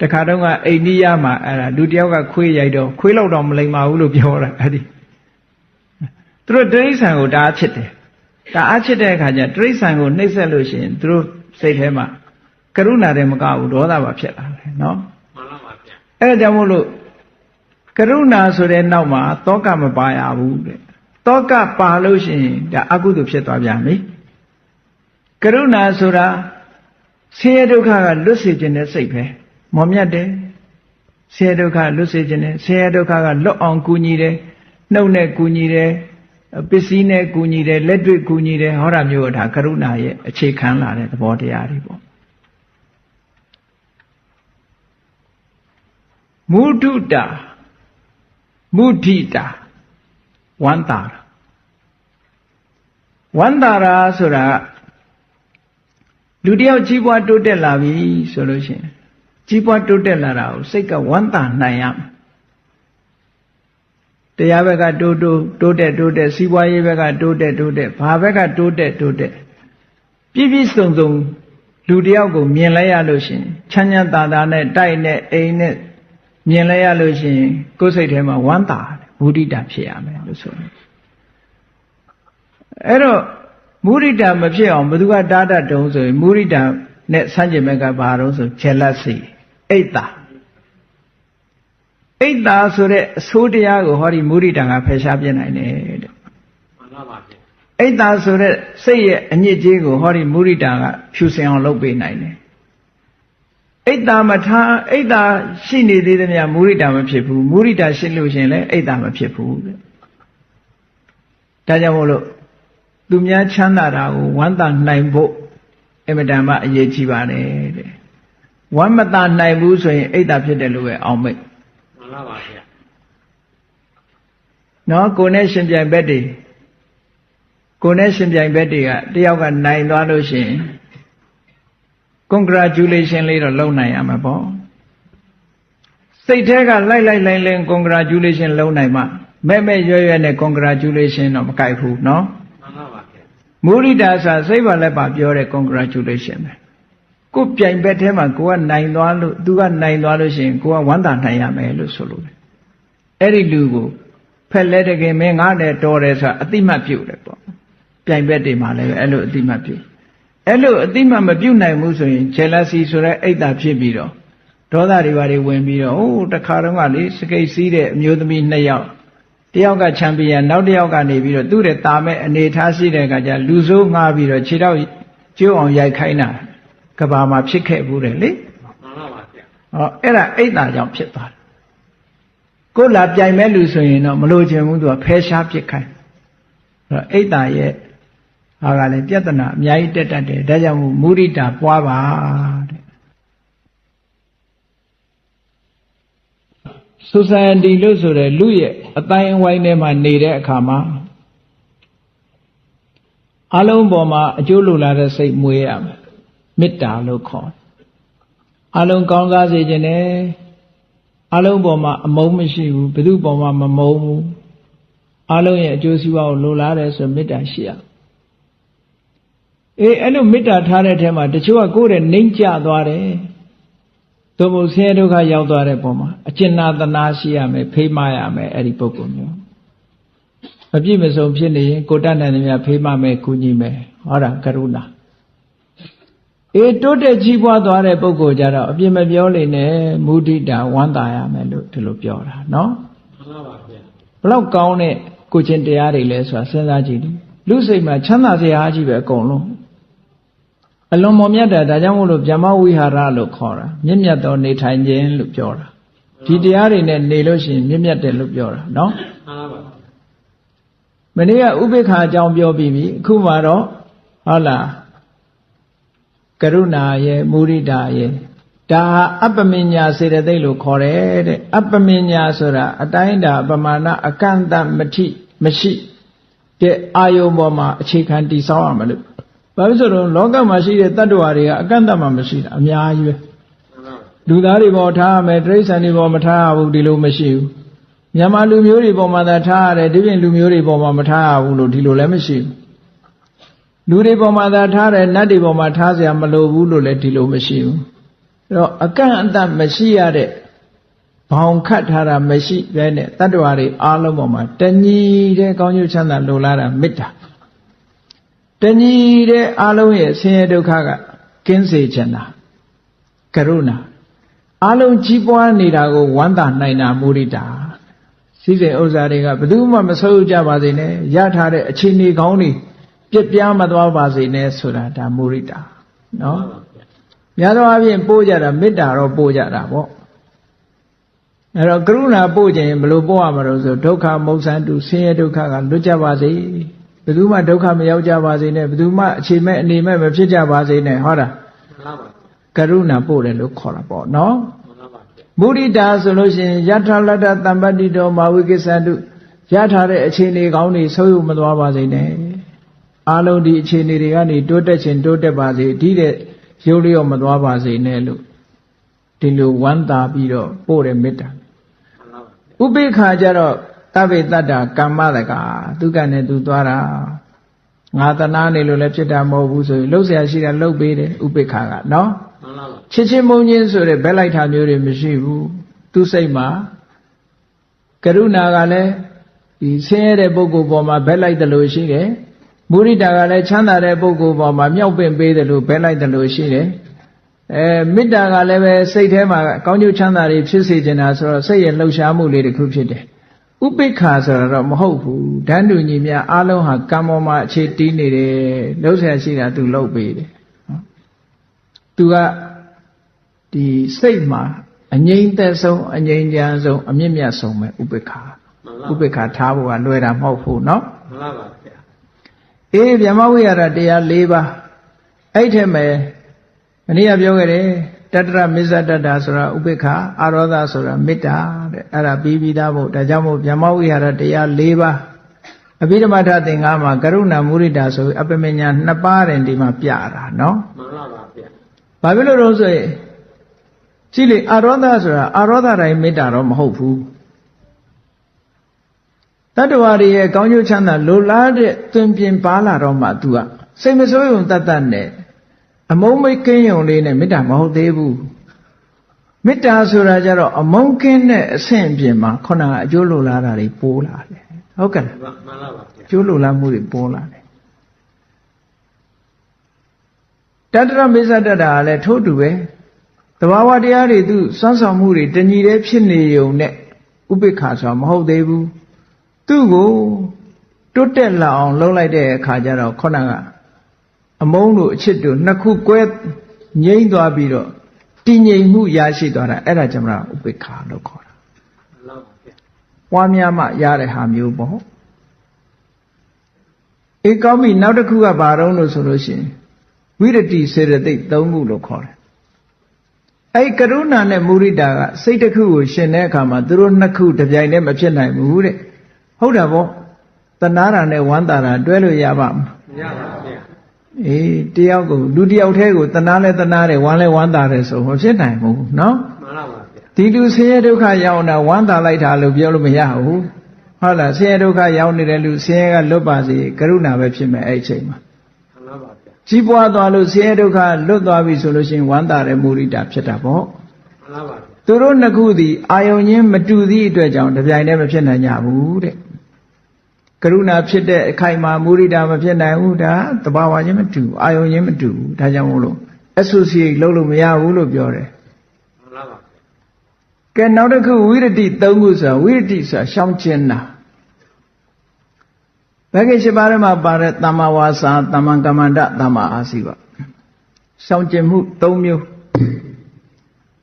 Speaker 1: တခါတော့ကအိန္ဒိယမှာအဲ့ဒါလူတစ်ယောက်ကခွေးရိုက်တော့ခွေးလောက်တော့မလိမ္မာဘူးလို့ပြောတာအဲ့ဒီသူတို့တိရစ္ဆာန်ကိုဒါအချစ်တယ်ဒါအချစ်တဲ့အခါကျတိရစ္ဆာန်ကိုနှိပ်စက်လို့ရှိရင်သူတို့စိတ်ထဲမှာကရုဏာတဲ့မကဘူးဒေါသပါဖြစ်လာတယ်နော်
Speaker 2: မှန်လားပါဗျာ
Speaker 1: အဲ့ဒါကြောင့်မို့လို့ကရုဏာဆိုတဲ့နောက်မှာတောကမပါရဘူးတဲ့တောကပါလို့ရှိရင်ဒါအကုသိုလ်ဖြစ်သွားပြန်ပြီကရုဏာဆိုတာဆင်းရဲဒုက္ခကလွတ်စေခြင်းတဲ့စိတ်ပဲမော်မြတ်တယ်ဆင်းရဲဒုက္ခလွတ်စေခြင်းနဲ့ဆင်းရဲဒုက္ခကလွတ်အောင်ကူညီတယ်နှုတ်နဲ့ကူညီတယ်ပစ္စည်းနဲ့ကူညီတယ်လက်တွေ့ကူညီတယ်ဟောတာမျိုးဒါကရုဏာရဲ့အခြေခံလာတဲ့သဘောတရားတွေပေါ့မုဒုတာမုဒိတာဝန္တာဝန္တာရာဆိုတာလူတယောက်ကြီးပွားတိုးတက်လာပြီဆိုလို့ရှိရင်ကြီးပွားတိုးတက်လာတာကိုစိတ်ကဝန္တာနိုင်ရမယ်တရားဘက်ကတိုးတက်စီးပွားရေးဘက်ကတိုးတက်ဘာဘက်ကတိုးတက်ပြည့်စုံလူတယောက်ကိုမြင်လိုက်ရလို့ရှိရင်ချမ်းချမ်းသာသာနဲ့တိုက်နဲ့အိမ်နဲ့မြင်လိုက်ရလို့ရှိရင်ကိုယ်စိတ်ထဲမှာဝမ်းသာမုဒိတာဖြစ်ရမယ်လို့ဆိုတယ်အဲ့တော့မုဒိတာမဖြစ်အောင်ဘယ်သူကတားတတ်တုံးဆိုရင်မုဒိတာနဲ့ဆန့်ကျင်ဘက်ကဘာတုံးဆို jealousy အိတ်တာဆိုတဲ့အဆိုးတရားကိုဟောဒီမုဒိတာကဖယ်ရှားပြနိုင်တယ်တဲ့
Speaker 2: မှန်လားပါဗျာ
Speaker 1: အိတ်တာဆိုတဲ့စိတ်ရဲ့အညစ်အကြေးကိုဟောဒီမုဒိတာကဖြူစင်အောင်လုပ်ပေးနိုင်တယ်အိတ်တာမထားအိတ်တာရှိနေသေးသမျှမုဒိတာမဖြစ်ဘူးမုဒိတာရှိလို့ရှင်လည်းအိတ်တာမဖြစ်ဘူးတဲ့ဒါကြောင့်မို့လို့သူများချမ်းသာတာကိုဝမ်းသာနိုင်ဖို့အင်မတန်မှအရေးကြီးပါတယ်တဲ့ဝမ်းမသာနိုင်ဘူးဆိုရင်အိတ်တာဖြစ်တယ်လို့ပဲအောင်မိတ်
Speaker 2: မှန်လားပါဗျာ
Speaker 1: နော်ကိုယ်နဲ့ရှင်ပြိုင်ဘက်တွေကတယောက်ကနိုင်သွားလို့ရှိရင် congratulation လေးတော့လုပ်နိုင်ရမှာပေါ့စိတ်ထဲကလိုက် congratulation လုပ်နိုင်မှမဲ့ရွရွနဲ့ congratulation တော့မကြိုက်ဘူးနော်
Speaker 2: မှန်လားပါဗျာ
Speaker 1: မုဒိတာဆိုစိတ်ပါလက်ပါပြောတဲ့ congratulation ပဲကိုပြိုင်ဘက်ထဲမှာကိုကနိုင်သွားလို့သူကနိုင်သွားလို့ရှိရင်ကိုကဝမ်းသာနိုင်ရမယ်လို့ဆိုလို့တယ်အဲ့ဒီလူကိုဖက်လဲတကယ်မင်းငါနဲ့တော်တယ်ဆိုတာအတိမတ်ပြုတ်တယ်ပေါ့ပြိုင်ဘက်တွေမှာလည်းအဲ့လိုအတိမတ်ပြုတ်အဲ့လိုအတိမတ်မပြုတ်နိုင်ဘူးဆိုရင် jealousy ဆိုတဲ့အိတ်တာဖြစ်ပြီးတော့ဒေါသတွေပါတွေဝင်ပြီးတော့တခါတော့ကလေစကိတ်စီးတဲ့အမျိုးသမီး2ယောက်တယောက်ကချန်ပီယံနောက်တစ်ယောက်ကနေပြီးတော့သူ့တဲ့တာမဲ့အနေထားရှိတဲ့အခါကျလူဆိုးငားပြီးတော့ခြေတော့ကျိုးအောင်ရိုက်ခိုင်းတာကဘာမှာဖြစ်ခဲ့ဘူးတယ်လေ
Speaker 2: မှန်လားပါဗျာ
Speaker 1: ဟောအဲ့ဒါအိတ်တာကြောင့်ဖြစ်သွားတယ်ကိုလာပြိုင်မဲ့လူဆိုရင်တော့မလို့ချင်ဘူးသူကဖယ်ရှားပစ်ခိုင်းအဲ့တော့အိတ်တာရဲ့ဟာကလည်းပြဿနာအများကြီးတက်တတ်တယ်ဒါကြောင့်မုဒိတာပွားပါတဲ့ society လို့ဆိုတဲ့လူရဲ့အတိုင်းအဝိုင်းထဲမှာနေတဲ့အခါမှာအလုံးပေါ်မှာအကျိုးလိုလားတဲ့စိတ်မွေးရမယ်မေတ္တာလို့ခေါ်တယ်အလုံးကောင်းစားစေခြင်းနဲ့အလုံးပေါ်မှာအမုန်းမရှိဘူးဘယ်သူပေါ်မှာမမုန်းဘူးအလုံးရဲ့အကျိုးစီးပွားကိုလိုလားတယ်ဆိုမေတ္တာရှိရအဲ့လိုမေတ္တာထားတဲ့ထဲမှာတချို့ကကိုယ်ရဲ့နှိမ့်ကျသွားတယ်သို့မဟုတ်ဆင်းရဲဒုက္ခရောက်သွားတဲ့ပုံမှာအကျဉ်းနာသနာရှိရမယ်ဖေးမရမယ်အဲ့ဒီပုဂ္ဂိုလ်မျိုးမပြည့်မစုံဖြစ်နေရင်ကိုတတ်နိုင်တယ်များဖေးမမယ်ကူညီမယ်ဟောတာကရုဏာတိုးတက်ကြီးပွားသွားတဲ့ပုဂ္ဂိုလ်ကြတော့အပြစ်မပြောလိမ့်နဲ့မုဒိတာဝမ်းသာရမယ်လို့ဒီလိုပြောတာနော်
Speaker 2: မှန်လားပါဗျာ
Speaker 1: ဘလောက်ကောင်းတဲ့ကိုချင်းတရားတွေလဲဆိုတာစဉ်းစားကြည့်တယ်လူစိတ်မှာချမ်းသာစရာကြီးပဲအကုန်လုံးအလွန်မော်မြတ်တာဒါကြောင့်မို့လို့ဗျမဝိဟာရလို့ခေါ်တာမြင့်မြတ်သောနေထိုင်ခြင်းလို့ပြောတာ
Speaker 2: မှ
Speaker 1: ဒီတရားတွေနဲ့နေလို့ရှိရင်မြင့်မြတ်တယ်လို့ပြောတာနော်
Speaker 2: မှန်လားပါဗျာ
Speaker 1: မနေ့ကဥပိ္ပခာအကြောင်းပြောပြီးပြီအခုမှတော့ဟုတ်လားကရုဏာရဲ့မုဒိတာရဲ့ဒါဟာအပ္ပမညာစေတသိက်လို့ခေါ်တယ်တဲ့အပ္ပမညာဆိုတာအတိုင်းတာပမာဏအကန့်အသတ်မရှိတဲ့အာယုံပေါ်မှာအခြေခံတည်ဆောက်ရမှာလို့ဘာလို့ဆိုတော့လောကမှာရှိတဲ့တတ္တဝါတွေကအကန့်အသတ်မှမရှိတာအများကြီးပဲ
Speaker 2: မှန်ပါဗျာ
Speaker 1: လူသားတွေပေါ်ထားရမယ်တိရစ္ဆာန်တွေပေါ်မထားရဘူးဒီလိုမရှိဘူးမြန်မာလူမျိုးတွေပေါ်မှာသာထားရတယ်ဒီပြင်လူမျိုးတွေပေါ်မှာမထားရဘူးလို့ဒီလိုလည်းမရှိဘူးလူတွေပေါ်မှာသာထားတယ်နတ်တွေပေါ်မှာထားเสียမလိုဘူးလို့လည်းဒီလိုမရှိဘူးအဲ့တော့အကန့်အသတ်မရှိရတဲ့ဘောင်ခတ်ထားတာမရှိပဲနဲ့တတ္တဝါတွေအားလုံးပေါ်မှာတညီတဲ့ကောင်းကျိုးချမ်းသာလိုလားတာမေတ္တာတညီတဲ့အားလုံးရဲ့ဆင်းရဲဒုက္ခကကင်းစေချင်တာကရုဏာအားလုံးကြီးပွားနေတာကိုဝမ်းသာနိုင်တာမုဒိတာစည်းစိမ်ဥစ္စာတွေကဘယ်သူမှမဆုပ်ကြပါစေနဲ့ရထားတဲ့အခြေအနေကောင်းတွေပြက်ပြားမသွားပါစေနဲ့ဆိုတာဒါမုဒိတာနော်များသောအားဖြင့်ပို့ကြတာမေတ္တာတော့ပို့ကြတာပေါ့အဲ့တော့ကရုဏာပို့ခြင်းဘယ်လိုပို့ရမှာလို့ဆိုဒုက္ခမုစ္ဆန္တုဆင်းရဲဒုက္ခကလွတ်ကြပါစေဘယ်သူမှဒုက္ခမရောက်ကြပါစေနဲ့ဘယ်သူမှအခြေမဲ့အနေမဲ့မဖြစ်ကြပါစေနဲ့ဟောတာ
Speaker 2: မှန်လားပါ
Speaker 1: ကရုဏာပို့တယ်လို့ခေါ်တာပေါ့နော်
Speaker 2: မှန်လားပါဗျာ
Speaker 1: မုဒိတာဆိုလို့ရှိရင်ယထာလတ္တတမ္ပတ္တိတောမာဝိကိစ္ဆန္တုရထားတဲ့အခြေအနေကောင်းတွေဆုပ်ယုပ်မသွားပါစေနဲ့အားလုံးဒီအခြေအနေတွေကနေတိုးတက်ခြင်းတိုးတက်ပါစေဒီတဲ့ရုပ်လျော့မသွားပါစေနဲ့လို့ဒီလိုဝမ်းသာပြီးတော့ပို့တဲ့မေတ္တာ
Speaker 2: မှန်လားပါဗျာ
Speaker 1: ဥပိ္ပခာကြတော့တဗ္ဗေတ္တကမ္မတကသူကနဲ့သူသွားတာငါတနာနေလို့လည်းဖြစ်တာမဟုတ်ဘူးဆိုရင်လှုပ်เสียရှိတာလှုပ်ပေးတယ်ဥပိ္ပခာကနော်
Speaker 2: မှန်လားပါ
Speaker 1: ချစ်ချင်းမုန်းချင်းဆိုတဲ့ဘက်လိုက်တာမျိုးတွေမရှိဘူးသူစိတ်မှာကရုဏာကလည်းဒီဆင်းရဲတဲ့ပုဂ္ဂိုလ်ပေါ်မှာဘက်လိုက်တယ်လို့ရှိတယ်မုဒိတာကလည်းချမ်းသာတဲ့ပုဂ္ဂိုလ်ပေါ်မှာမြောက်ပင့်ပေးတယ်လို့ဘက်လိုက်တယ်လို့ရှိတယ်မေတ္တာကလည်းပဲစိတ်ထဲမှာကောင်းကျိုးချမ်းသာတွေဖြစ်စေချင်တာဆိုတော့စိတ်ရဲ့လှုပ်ရှားမှုလေးတစ်ခုဖြစ်တယ်ဥပိ္ပခာဆိုတာတော့မဟုတ်ဘူးဓာတ်တူညီများအားလုံးဟာကံပေါ်မှာအခြေတည်နေတယ်လှုပ်ရှားရှိတာသူလှုပ်ပေးတယ်သူကဒီစိတ်မှာအငြိမ့်သက်ဆုံးအငြိမ့်ချမ်းဆုံးအမြင့်မြတ်ဆုံးပဲဥပိ္ပခာ
Speaker 2: မှန်လား
Speaker 1: ဥပိ္ပခာထားဖို့ကလွယ်တာမဟုတ်ဘူးเนาะ
Speaker 2: မှန်လားပါဗျာ
Speaker 1: ဗျမဝိဟာရတရား၄ပါးအဲ့ထက်မဲ့အနည်းပြောခဲ့တယ်တတ္တရမစ္ဆတတ္တာဆိုတာဥပိ္ပခာအာရောဓဆိုတာမေတ္တာတဲ့အဲ့ဒါပြီးသားဖို့ဒါကြောင့်မို့ဗျမဝိဟာရတရား၄ပါးအဘိဓမ္မာထသင်္ကန်းမှာကရုဏာမုဒိတာဆိုပြီးအပ္ပမညာ2ပါးတယ်ဒီမှာပြတာเนาะ
Speaker 2: မှန်လားပါဗျာ
Speaker 1: ဘာဖြစ်လို့တော့ဆိုရင်ကြည့်လေအာရောဓဆိုတာအာရောဓတိုင်းမေတ္တာတော့မဟုတ်ဘူးတတ္တဝါတွေရဲ့ကောင်းကျိုးချမ်းသာလိုလားတဲ့သွင်ပြင်ပါလာတော့မှ तू ကစိတ်မဆိုးရုံတတ်တတ်နဲ့အမုန်းမိတ်ကင်းရုံလေးနဲ့မေတ္တာမဟုတ်သေးဘူးမေတ္တာဆိုတာကြတော့အမုန်းကင်းတဲ့အဆင့်အပြင်မှာခုနကအကျိုးလိုလားတာတွေပိုးလာတယ်ဟုတ်ကဲ့လား
Speaker 2: မှန်လားပါဗျာ
Speaker 1: အကျိုးလိုလားမှုတွေပိုးလာတယ်တတ္တရမေဇတတ္တာကလည်းထို့တူပဲသဘာဝတရားတွေသူစွမ်းဆောင်မှုတွေတညီတည်းဖြစ်နေုံနဲ့ဥပိ္ပခာဆိုတာမဟုတ်သေးဘူးသူ့ကိုတိုးတက်လာအောင်လုပ်လိုက်တဲ့အခါကျတော့ခုနကအမုန်းတို့အချစ်တို့နှစ်ခုကွဲငြိမ့်သွားပြီးတော့တည်ငြိမ်မှုရရှိသွားတာအဲ့ဒါကြောင့်မဥပိ္ပခာလို့ခေါ်တာ
Speaker 2: မှန်လားပါဗျာ
Speaker 1: ပွားများမှရတဲ့ဟာမျိုးပေါ့အေးကောင်းပြီနောက်တစ်ခုကဘာတော့လို့ဆိုလို့ရှိရင်ဝိရတိစေရသိက်၃ခုလို့ခေါ်တယ်အဲ့ကရုဏာနဲ့မုဒိတာကစိတ်တစ်ခုကိုရှင်တဲ့အခါမှာသူတို့နှစ်ခုတစ်ပြိုင်တည်းမဖြစ်နိုင်ဘူးတဲ့ဟုတ်တာပေါ့တဏှာနဲ့ဝမ်းသာတာတွဲလို့ရပါ့မလား
Speaker 2: မရပါဗျာ
Speaker 1: အေးတယောက်ကိုလူတယောက်တည်းကိုတဏှာလဲတဏှာတယ်ဝမ်းလဲဝမ်းသာတယ်ဆိုမဖြစ်နိုင်ဘူးနော်
Speaker 2: မှန်လားပါဗျာ
Speaker 1: ဒီလူဆင်းရဲဒုက္ခရောက်တာဝမ်းသာလိုက်တာလို့ပြောလို့မရဘူးဟုတ်လားဆင်းရဲဒုက္ခရောက်နေတဲ့လူဆင်းရဲကလွတ်ပါစေကရုဏာပဲဖြစ်မယ်အဲ့အချိန်မှာ
Speaker 2: မှန်လားပါဗျာ
Speaker 1: ကြီးပွားသွားလို့ဆင်းရဲဒုက္ခလွတ်သွားပြီဆိုလို့ရှိရင်ဝမ်းသာတဲ့မုဒိတာဖြစ်တာပေါ့
Speaker 2: မှန်လားပါဗျာ
Speaker 1: သူတို့နှစ်ခုသည်အာယုံချင်းမတူသည့်အတွက်ကြောင့်တစ်ပြိုင်တည်းမဖြစ်နိုင်ကြဘူးတဲ့ကရုဏာဖြစ်တဲ့အခိုက်မှာမုဒိတာမဖြစ်နိုင်ဘူးဒါသဘာဝချင်းမတူအာယုံချင်းမတူဘူးဒါကြောင့်မို့လို့ associate လုပ်လို့မရဘူးလို့ပြောတယ်
Speaker 2: မှန်လားပါဗျာ
Speaker 1: ကဲနောက်တစ်ခုဝိရတိ၃ခုဆိုတာဝိရတိဆိုတာရှောင်ကျဉ်တာဘဂိ၈ပါးထဲမှာပါတဲ့သမ္မာဝါစာသမ္မာကမ္မန္တသမ္မာအာစီဝရှောင်ကျဉ်မှု၃မျိုး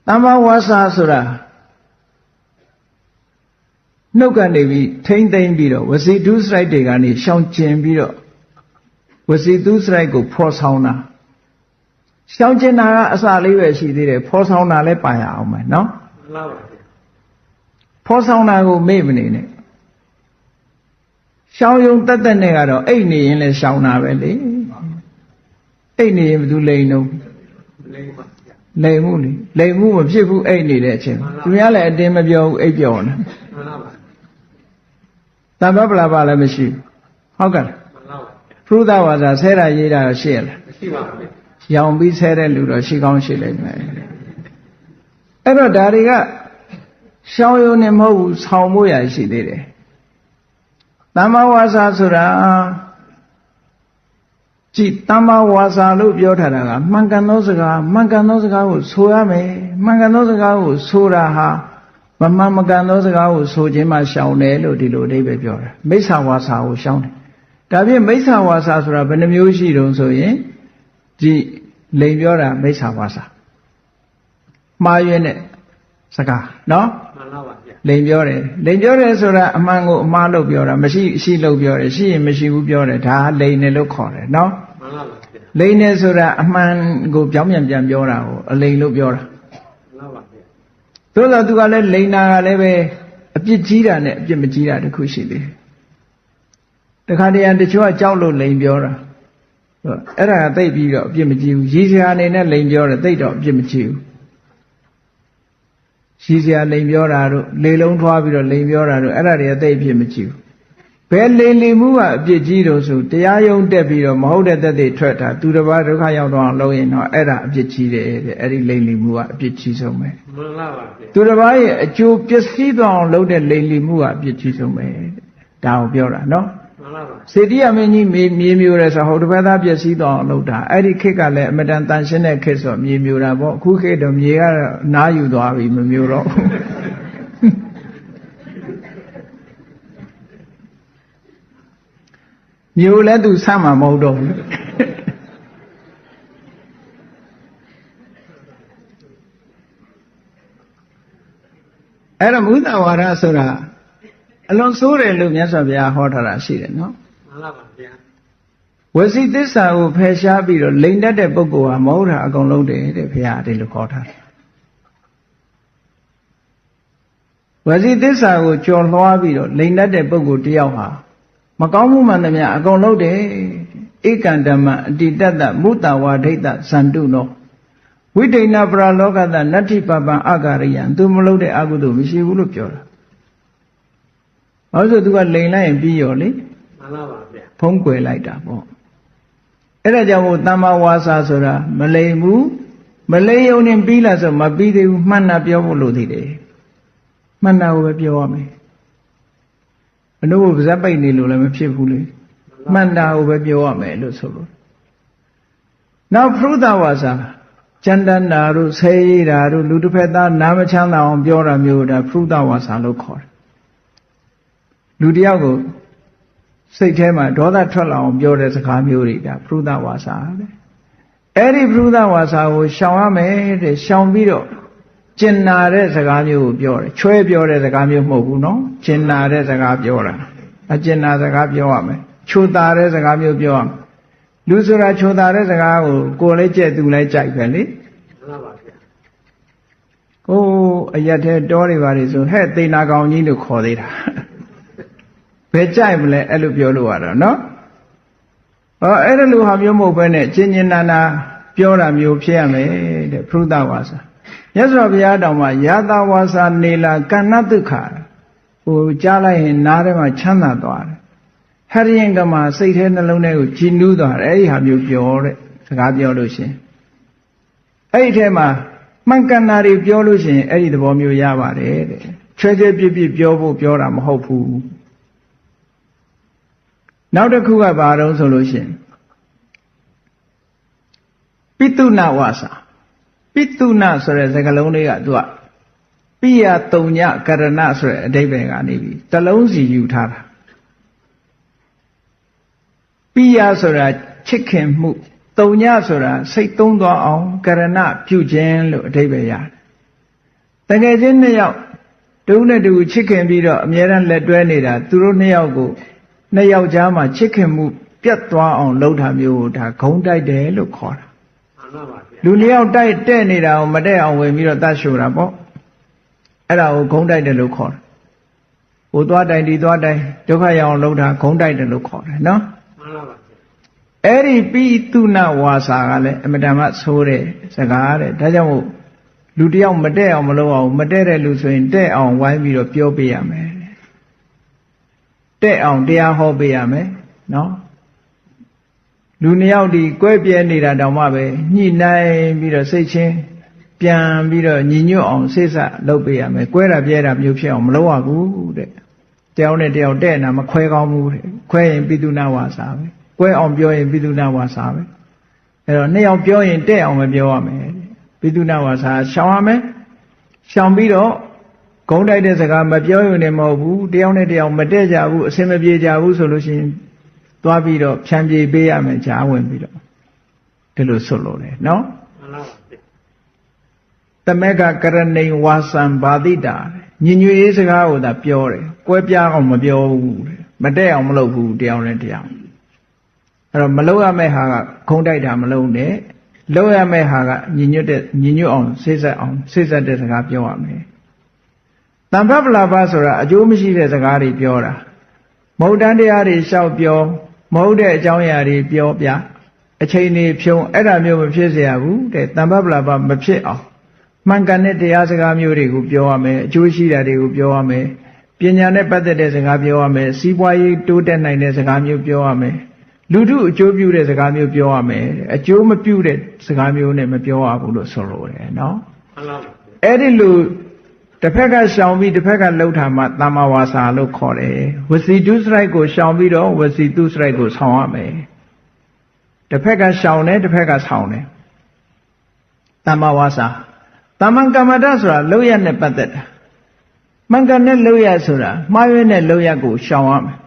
Speaker 1: သမ္မာဝါစာဆိုတာ နှုတ်ကနေပြီးထိမ့်သိမ့်ပြီးတော့ဝစီတုစရိုက်တွေကနေရှောင်ကျင်ပြီးတော့ဝစီတုစရိုက်ကိုဖော်ဆောင်တာရှောင်ကျင်တာကအစလေးပဲရှိသေးတယ်ဖော်ဆောင်တာလည်းပါရအောင်မယ်နော်
Speaker 2: မှန်လားပါဗျာ
Speaker 1: ဖော်ဆောင်တာကိုမေ့မနေနဲ့ရှောင်ယုံတက်တက်နဲ့ကတော့အိတ်နေရင်လည်းရှောင်တာပဲလေအိတ်နေရင်ဘယ်သူလိန်တော့
Speaker 2: လိမ့်ပါဗျာ
Speaker 1: လိန်မှုလေလိန်မှုမဖြစ်ဘူးအိတ်နေတဲ့အချိန်သူများလည်းအတင်းမပြောဘူးအိတ်ပြောနေ
Speaker 2: မှန်လားပါ
Speaker 1: တမ္ပပလာပါလည်းမရှိဘူးဟုတ်ကဲ့
Speaker 2: မှန်လားပါဗျာ
Speaker 1: ဖရုဒဝါစာဆဲတာရေးတာရှိရလား
Speaker 2: မရှိပါဘူးဗျာ
Speaker 1: ရောင်ပြီးဆဲတဲ့လူတော့ရှိကောင်းရှိလိမ့်မယ်အဲ့တော့ဒါတွေကရှောင်ယုံနေမဟုတ်ဘူးဆောင်းဖို့ရရှိသေးတယ်သမ္မာဝါစာဆိုတာကြည်သမ္မာဝါစာလို့ပြောထားတာကမှန်ကန်သောစကားမှန်ကန်သောစကားကိုဆိုရမယ်မှန်ကန်သောစကားကိုဆိုတာဟာမမှန်မကန်သောစကားကိုဆိုခြင်းမှရှောင်တယ်လို့ဒီလိုအဓိပ္ပာယ်ပြောတာမိစ္ဆာဝါစာကိုရှောင်တယ်ဒါဖြင့်မိစ္ဆာဝါစာဆိုတာဘယ်နှမျိုးရှိတုံးဆိုရင်ဒီလိန်ပြောတာမိစ္ဆာဝါစာမှားရွေးတဲ့စကားနော်
Speaker 2: မှန်လားပါဗျာ
Speaker 1: လိန်ပြောတယ်လိန်ပြောတယ်ဆိုတာအမှန်ကိုအမှားလို့ပြောတာမရှိရှိလို့ပြောတယ်ရှိရင်မရှိဘူးပြောတယ်ဒါလိန်တယ်လို့ခေါ်တယ်နော်
Speaker 2: မှန်လားပါဗျာ
Speaker 1: လိန်တယ်ဆိုတာအမှန်ကိုပြောင်းပြန်ပြန်ပြောတာကိုအလိန်လို့ပြောတာ
Speaker 2: မှန်လားပါဗျာ
Speaker 1: သို့သောသူကလည်းလိန်တာကလည်းပဲအပြစ်ကြီးတာနဲ့အပြစ်မကြီးတာတခုရှိသေးတယ်တခါတည်းတချို့ကကြောက်လို့လိန်ပြောတာအဲ့ဒါကသိပြီးတော့အပြစ်မကြီးဘူးရည်စရာအနေနဲ့လိန်ပြောတယ်သိတော့အပြစ်မကြီးဘူးရှိစရာလိန်ပြောတာတို့လေလုံးထွားပြီးတော့လိန်ပြောတာတို့အဲ့ဒါတွေအသိအဖြစ်မကြည့်ဘူးဘယ်လိန်လီမှုကအပြစ်ကြီးတော့ဆိုတရားယုံတက်ပြီးတော့မဟုတ်တဲ့သက်သေထွက်တာသူတစ်ပါးဒုက္ခရောက်တော့အောင်လုပ်ရင်တော့အဲ့ဒါအပြစ်ကြီးတယ်တဲ့အဲ့ဒီလိန်လီမှုကအပြစ်ကြီးဆုံးပဲ
Speaker 2: မှန်လားပါဗျာ
Speaker 1: သူတစ်ပါးရဲ့အကျိုးပျက်စီးသွားအောင်လုပ်တဲ့လိန်လီမှုကအပြစ်ကြီးဆုံးပဲတဲ့ဒါကိုပြောတာနော်
Speaker 2: မှန်လားပါ
Speaker 1: စေတီယမင်းကြီးမြေမျိုးရဲဆိုဟိုတစ်ဖက်သားပျက်စီးသွားအောင်လုပ်တာအဲ့ဒီခေတ်ကလည်းအမတန်တန်ရှင်းတဲ့ခေတ်ဆိုမြေမျိုးတာပေါ့အခုခေတ်တော့မြေကတော့နားယူသွားပြီမမျိုးတော့မျိုးလည်းသူဆမ်းမှာမဟုတ်တော့ဘူးအဲ့တော့မုဒ္ဒဝါဒဆိုတာအလွန်ဆိုးတယ်လို့မြတ်စွာဘုရားဟောထားတာရှိတယ်နော်
Speaker 2: မှန်လားပါဗျာ
Speaker 1: ဝစီသစ္စာကိုဖယ်ရှားပြီးတော့လိန်တတ်တဲ့ပုဂ္ဂိုလ်ဟာမဟုတ်တာအကုန်လုံးတယ်တဲ့ဘုရားဒီလိုခေါ်ထားတယ်ဝစီသစ္စာကိုကျော်လွှားပြီးတော့လိန်တတ်တဲ့ပုဂ္ဂိုလ်တယောက်ဟာမကောင်းမှုမှန်သမျှအကုန်လုံးတယ်ဧကံဓမ္မအတိတ္တမုတ္တဝါဒိဋ္ဌဇန္တုနောဝိဒိဏပရလောကတနတ္ထိပပံအဂရိယံသူမလုပ်တဲ့အကုသိုလ်မရှိဘူးလို့ပြောတာဘာလို့ဆိုသူကလိန်လိုက်ရင်ပြီးရောလေ
Speaker 2: မှန်လားပါဗျာ
Speaker 1: ဖုံးကွယ်လိုက်တာပေါ့အဲ့ဒါကြောင့်မို့တမ္မာဝါစာဆိုတာမလိမ်ဘူးမလိမ်ုံနဲ့ပြီးလားဆိုမပြီးသေးဘူးမှန်တာပြောဖို့လိုသေးတယ်မှန်တာကိုပဲပြောရမယ်အနုဘဗဇက်ပိတ်နေလို့လည်းမဖြစ်ဘူးလေမှန်တာကိုပဲပြောရမယ်လို့ဆိုလို့နောက်ဖရုဒဝါစာကျန်တန်တာတို့ဆဲရည်တာတို့လူတစ်ဖက်သားနားမချမ်းသာအောင်ပြောတာမျိုးဒါဖရုဒဝါစာလို့ခေါ်တယ်လူတယောက်ကိုစိတ်ထဲမှာဒေါသထွက်လာအောင်ပြောတဲ့စကားမျိုးတွေဒါဖရုဒဝါစာပဲအဲ့ဒီဖရုဒဝါစာကိုရှောင်ရမယ်တဲ့ရှောင်ပြီးတော့ကျင်နာတဲ့စကားမျိုးကိုပြောတယ်ချွဲပြောတဲ့စကားမျိုးမဟုတ်ဘူးနော်ကျင်နာတဲ့စကားပြောတာအကျင်နာစကားပြောရမယ်ချိုတာတဲ့စကားမျိုးပြောရမယ်လူဆိုတာချိုတာတဲ့စကားကိုလည်းကြက်သူလည်းကြိုက်ပဲလေ
Speaker 2: မှန်လားပါဗျာ
Speaker 1: ကိုအရက်ထဲတောတွေပါလေဆိုဟဲ့သိနာကောင်ကြီးလို့ခေါ်သေးတာဘယ်ကြိုက်မလဲအဲ့လိုပြောလို့ရတော့နော်အဲ့ဒါလိုဟာမျိုးမဟုတ်ဘဲနဲ့ကျင်ကျင်နာနာပြောတာမျိုးဖြစ်ရမယ်တဲ့ဖရုဒဝါစာမြတ်စွာဘုရားတောင်မှယာတဝါစာနေလာကဏ္ဍတုခဟိုကြားလိုက်ရင်နားထဲမှာချမ်းသာသွားတယ်ဟရိယံကမှာစိတ်ထဲနှလုံးထဲကိုကြည်နူးသွားတယ်အဲ့ဒီဟာမျိုးပြောတဲ့စကားပြောလို့ရှင်အဲ့ဒီထဲမှာမှန်ကန်တာတွေပြောလို့ရှင်အဲ့ဒီသဘောမျိုးရပါတယ်တဲ့ချွဲချွဲပြစ်ပြစ်ပြောဖို့ပြောတာမဟုတ်ဘူးနောက်တစ်ခုကဘာတုံးဆိုလို့ရှင်ပိတုဏဝါစာပိတုဏဆိုတဲ့စကားလုံးလေးကသူကပိယတုံညကရဏဆိုတဲ့အဓိပ္ပာယ်ကနေပြီးတလုံးစီယူထားတာပိယဆိုတာချစ်ခင်မှုတုံညဆိုတာစိတ်သုံးသွားအောင်ကရဏပြုခြင်းလို့အဓိပ္ပာယ်ရတယ်တကယ်ချင်းနှစ်ယောက် တုံးနဲ့တူချစ်ခင်ပြီးတော့အမြဲတမ်းလက်တွဲနေတာသူတို့နှစ်ယောက်ကိုနှစ်ယောက်ကြားမှာချစ်ခင်မှုပြတ်သွားအောင်လုပ်တာမျိုးကိုဒါဂုံးတိုက်တယ်လို့ခေါ်တာ
Speaker 2: မှန်ပါပါဗျာ
Speaker 1: လူနှစ်ယောက်တိုက်တဲ့နေတာကိုမတဲ့အောင်ဝင်ပြီးတော့တတ်ရှို့တာပေါ့အဲ့ဒါကိုဂုံးတိုက်တယ်လို့ခေါ်တာဟိုသွားတိုက်ဒီသွားတိုက်ဒုက္ခရအောင်လုပ်တာဂုံးတိုက်တယ်လို့ခေါ်တယ်နော်
Speaker 2: မှန်ပါပါဗျာ
Speaker 1: အဲ့ဒီပိတုနဝါစာကလည်းအမတန်မှဆိုးတဲ့စကားတဲ့ဒါကြောင့်မို့လူတယောက်မတဲ့အောင်မလုပ်အောင်မတဲ့တဲ့လူဆိုရင်တဲ့အောင်ဝိုင်းပြီးတော့ပြောပေးရမယ်တဲ့အောင်တရားဟောပေးရမယ်နော်လူနှစ်ယောက်ဒီကွဲပြဲနေတာတောင်မှပဲညှိနှိုင်းပြီးတော့စိတ်ချင်းပြန်ပြီးတော့ညီညွတ်အောင်စိတ်ဆက်လုပ်ပေးရမယ်ကွဲတာပြဲတာမျိုးဖြစ်အောင်မလုပ်ရဘူးတဲ့တယောက်နဲ့တယောက်တဲ့နာမခွဲကောင်းဘူးတဲ့ခွဲရင်ပိတုနဝါစာပဲကွဲအောင်ပြောရင်ပိတုနဝါစာပဲအဲ့တော့နှစ်ယောက်ပြောရင်တဲ့အောင်မပြောရမယ်ပိတုနဝါစာရှောင်ရမယ်ရှောင်ပြီးတော့ဂုံးတိုက်တဲ့စကားမပြောရင်လည်းမဟုတ်ဘူးတယောက်နဲ့တယောက်မတဲ့ကြဘူးအစင်မပြေကြဘူးဆိုလို့ရှိရင်သွားပြီးတော့ဖြန့်ပြေးပေးရမယ်ကြားဝင်ပြီးတော့ဒီလိုဆွလို့တယ်နော်
Speaker 2: မှန်ပါပါဗျာ
Speaker 1: တမေကကရဏိဝါစံဘာတိတာညီညွတ်ရေးစကားကိုသာပြောတယ်ကွဲပြားအောင်မပြောဘူးတဲ့မတဲ့အောင်မလုပ်ဘူးတယောက်နဲ့တယောက်အဲ့တော့မလုပ်ရမယ့်ဟာကခုံးတိုက်တာမလုပ်နဲ့လုပ်ရမယ့်ဟာကညီညွတ်အောင်စိတ်ဆက်တဲ့စကားပြောရမယ်တမ္ပပလာပဆိုတာအကျိုးမရှိတဲ့စကားတွေပြောတာမဟုတ်တမ်းတရားတွေလျှောက်ပြောမဟုတ်တဲ့အကြောင်းအရာတွေပြောပြအချိန်တွေဖြုံအဲ့ဒါမျိုးမဖြစ်เสียဘူးတဲ့တမ္ပပလာပမဖြစ်အောင်မှန်ကန်တဲ့တရားစကားမျိုးတွေကိုပြောရမယ်အကျိုးရှိတာတွေကိုပြောရမယ်ပညာနဲ့ပတ်သက်တဲ့စကားပြောရမယ်စီးပွားရေးတိုးတက်နိုင်တဲ့စကားမျိုးပြောရမယ်လူထုအကျိုးပြုတဲ့စကားမျိုးပြောရမယ်အကျိုးမပြုတဲ့စကားမျိုးနဲ့မပြောရဘူးလို့ဆိုလိုတယ်နော်
Speaker 2: မှန်ပါပါဗျာ
Speaker 1: အဲ့ဒီလိုတစ်ဖက်ကရှောင်ပြီးတစ်ဖက်ကလှုပ်တာမှတမ္မာဝါစာလို့ခေါ်တယ်ဝစီတုစရိုက်ကိုရှောင်ပြီးတော့ဝစီတုစရိုက်ကိုဆောင်ရမယ်တစ်ဖက်ကရှောင်တယ်တစ်ဖက်ကဆောင်တယ်တမ္မာဝါစာတမ္မကမ္မတဆိုတာလှုပ်ရနဲ့ပတ်သက်တာမှန်ကန်တဲ့လှုပ်ရဆိုတာမှားရွေးတဲ့လှုပ်ရကိုရှောင်ရမယ်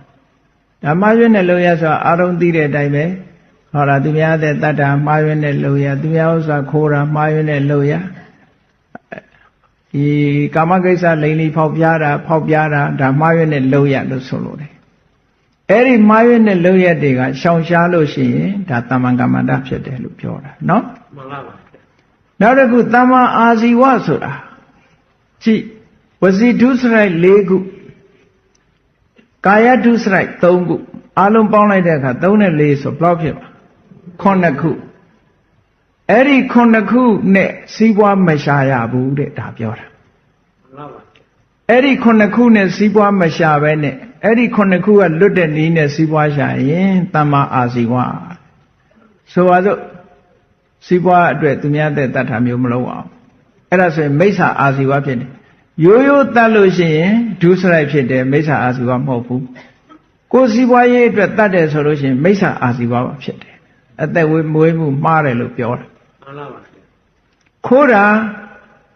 Speaker 1: ဒါမှားရွေးတဲ့လှုပ်ရဆိုတာအာရုံသိတဲ့အတိုင်းပဲဟောတာသူများတဲ့တတ္တာမှားရွေးတဲ့လှုပ်ရသူများဥစ္စာခိုးတာမှားရွေးတဲ့လှုပ်ရဒီကာမကိစ္စလိန်လီဖောက်ပြားတာဒါမှားရွေးတဲ့လှုပ်ရလို့ဆိုလို့တယ်အဲ့ဒီမှားရွေးတဲ့လှုပ်ရတွေကရှောင်ရှားလို့ရှိရင်ဒါတမ္မကမ္မတဖြစ်တယ်လို့ပြောတာနော်
Speaker 2: မှန်ပါပါဗျာ
Speaker 1: နောက်တစ်ခုတမ္မာအာဇီဝဆိုတာကြည့်ဝစီဒုစရိုက်၄ခုကာယဒုစရိုက်၃ခုအလုံးပေါင်းလိုက်တဲ့အခါ3နဲ့4ဆိုဘယ်လောက်ဖြစ်မှာ9ခုအဲ့ဒီ9ခုနဲ့စီးပွားမရှာရဘူးတဲ့ဒါပြောတာ
Speaker 2: မှန်ပါပါဗျာ
Speaker 1: အဲ့ဒီ9ခုနဲ့စီးပွားမရှာဘဲနဲ့အဲ့ဒီ9ခုကလွတ်တဲ့နည်းနဲ့စီးပွားရှာရင်တမ္မာအာဇီဝဆိုပါစို့စီးပွားအတွက်သူများတဲ့တတ်တာမျိုးမလုပ်အောင်အဲ့ဒါဆိုရင်မိစ္ဆာအာဇီဝဖြစ်တယ်ရိုးရိုးတတ်လို့ရှိရင်ဒုစရိုက်ဖြစ်တယ်မိစ္ဆာအာဇီဝမဟုတ်ဘူးကိုယ်စီးပွားရေးအတွက်တတ်တယ်ဆိုလို့ရှိရင်မိစ္ဆာအာဇီဝဖြစ်တယ်အသက်မွေးမှုမှားတယ်လို့ပြောတာ
Speaker 2: မှန်ပါပါဗျာ
Speaker 1: ခိုးတာ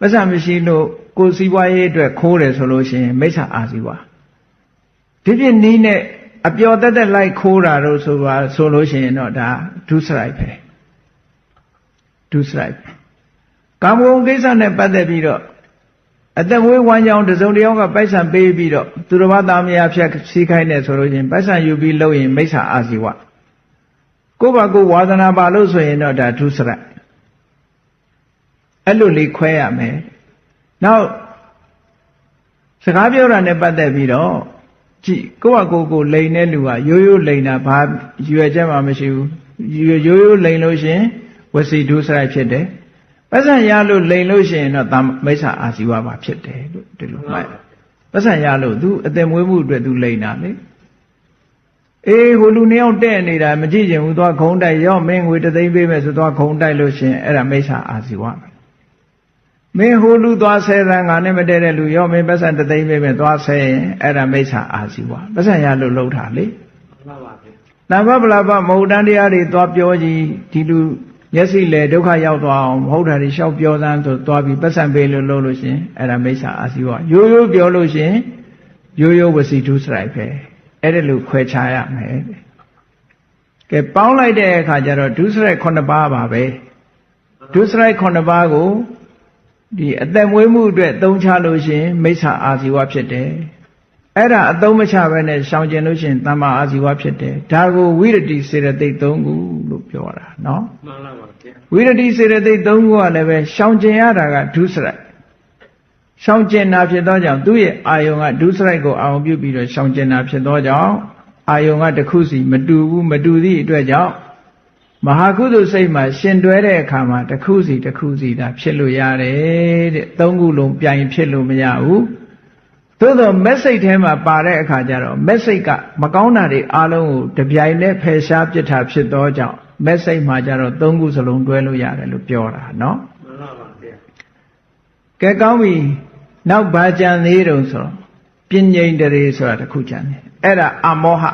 Speaker 1: ပတ်စံမရှိလို့ကိုယ်စီးပွားရေးအတွက်ခိုးတယ်ဆိုလို့ရှိရင်မိစ္ဆာအာဇီဝဒီပြည့်နည်းနဲ့အပျော်တက်တက်လိုက်ခိုးတာလို့ဆိုလို့ရှိရင်တော့ဒါဒုစရိုက်ပဲဒုစရိုက်ကာမဂုဏ်ကိစ္စနဲ့ပတ်သက်ပြီးတော့အသက်ဝေးဝမ်းကြောင်းတစုံတစ်ယောက်ကပိုက်ဆံပေးပြီးတော့သူတော်ဘာသားမယားဖြတ်စီးခိုင်းတယ်ဆိုလို့ရှိရင်ပိုက်ဆံယူပြီးလုပ်ရင်မိစ္ဆာအာဇီဝကိုယ့်ဘာကိုယ်ဝါသနာပါလို့ဆိုရင်တော့ဒါဒုစရိုက်အဲ့လိုလေးခွဲရမယ်နောက်စကားပြောတာနဲ့ပတ်သက်ပြီးတော့ကြည့်ကိုယ့်ဘာကိုယ်လိန်တဲ့လူကရိုးရိုးလိန်တာဘာရွယ်ချက်မှမရှိဘူးရိုးရိုးလိန်လို့ရှိရင်ဝစီဒုစရိုက်ဖြစ်တယ်ပတ်စံရလို့လိန်လို့ရှိရင်တော့မိစ္ဆာအာဇီဝပါဖြစ်တယ်လို့ဒီလိုမှတ်ပတ်စံရလို့သူအသက်မွေးမှုအတွက်သူလိန်တာလေအေးဟိုလူနှစ်ယောက်တဲ့နေတာမကြည့်ချင်ဘူးသွားခုံတိုက်ရောမင်းငွေ3သိန်းပေးမယ်ဆိုသွားခုံတိုက်လို့ရှိရင်အဲ့ဒါမိစ္ဆာအာဇီဝပဲမင်းဟိုလူသွားဆဲတန်းငါနဲ့မတည့်တဲ့လူရောမင်းပတ်စံ3သိန်းပေးမယ်သွားဆဲရင်အဲ့ဒါမိစ္ဆာအာဇီဝပတ်စံရလို့လှုပ်တာလေ
Speaker 2: မှန်ပါပါဗျာ
Speaker 1: တမ္ပပလာပမဟုတ်တန်းတရားတွေသွားပြောကြည့်ဒီလူမျက်စိလေဒုက္ခရောက်သွားအောင်မဟုတ်တာတွေလျှောက်ပြောစမ်းဆိုသွားပြီးပတ်စံပေးလို့လုပ်လို့ရှင်အဲ့ဒါမိစ္ဆာအာဇီဝရိုးရိုးပြောလို့ရှင်ရိုးရိုးဝစီဒုစရိုက်ပဲအဲ့ဒါလို့ခွဲခြားရမယ်ကဲပေါင်းလိုက်တဲ့အခါကျတော့ဒုစရိုက်9ပါးပါပဲဒုစရိုက်9ပါးကို ဒီအသက်မွေးမှုအတွက်သုံးချလို့ရှိရင်မိစ္ဆာအာဇီဝဖြစ်တယ်အဲ့ဒါအသုံးမချဘဲနဲ့ရှောင်ကျင်လို့ရှိရင်တမ္မာအာဇီဝဖြစ်တယ်ဒါကိုဝိရတိစေတသိက်၃ခုလို့ပြောတာနော်
Speaker 2: မှန်လားပါဗျာ
Speaker 1: ဝိရတိစေတသိက်၃ခုကလည်းပဲရှောင်ကျင်ရတာကဒုစရိုက်ရှောင်ကျင်တာဖြစ်သောကြောင့်သူ့ရဲ့အာယုံကဒုစရိုက်ကိုအာရုံပြုပြီးတော့ရှောင်ကျင်တာဖြစ်သောကြောင့်အာယုံကတစ်ခုစီမတူဘူးမတူသည့်အတွက်ကြောင့်မဟာကုသိုလ်စိတ်မှာရှင်တွဲတဲ့အခါမှာတစ်ခုစီတစ်ခုစီဒါဖြစ်လို့ရတယ်တဲ့၃ခုလုံးပြိုင်ဖြစ်လို့မရဘူးသို့သောမက်စိတ်ထဲမှာပါတဲ့အခါကျတော့မက်စိတ်ကမကောင်းတာတွေအလုံးကိုတပြိုင်နဲ့ဖယ်ရှားပစ်တာဖြစ်သောကြောင့်မက်စိတ်မှာကျတော့၃ခုစလုံးတွဲလို့ရတယ်လို့ပြောတာနော်
Speaker 2: မှန်ပါပါဗျာ
Speaker 1: ကဲကောင်းပြီနောက်ဘာကြံသေးတုံဆိုတော့ပဉ္စိန်တရေဆိုတာတစ်ခုကြံတယ်အဲ့ဒါအမောဟ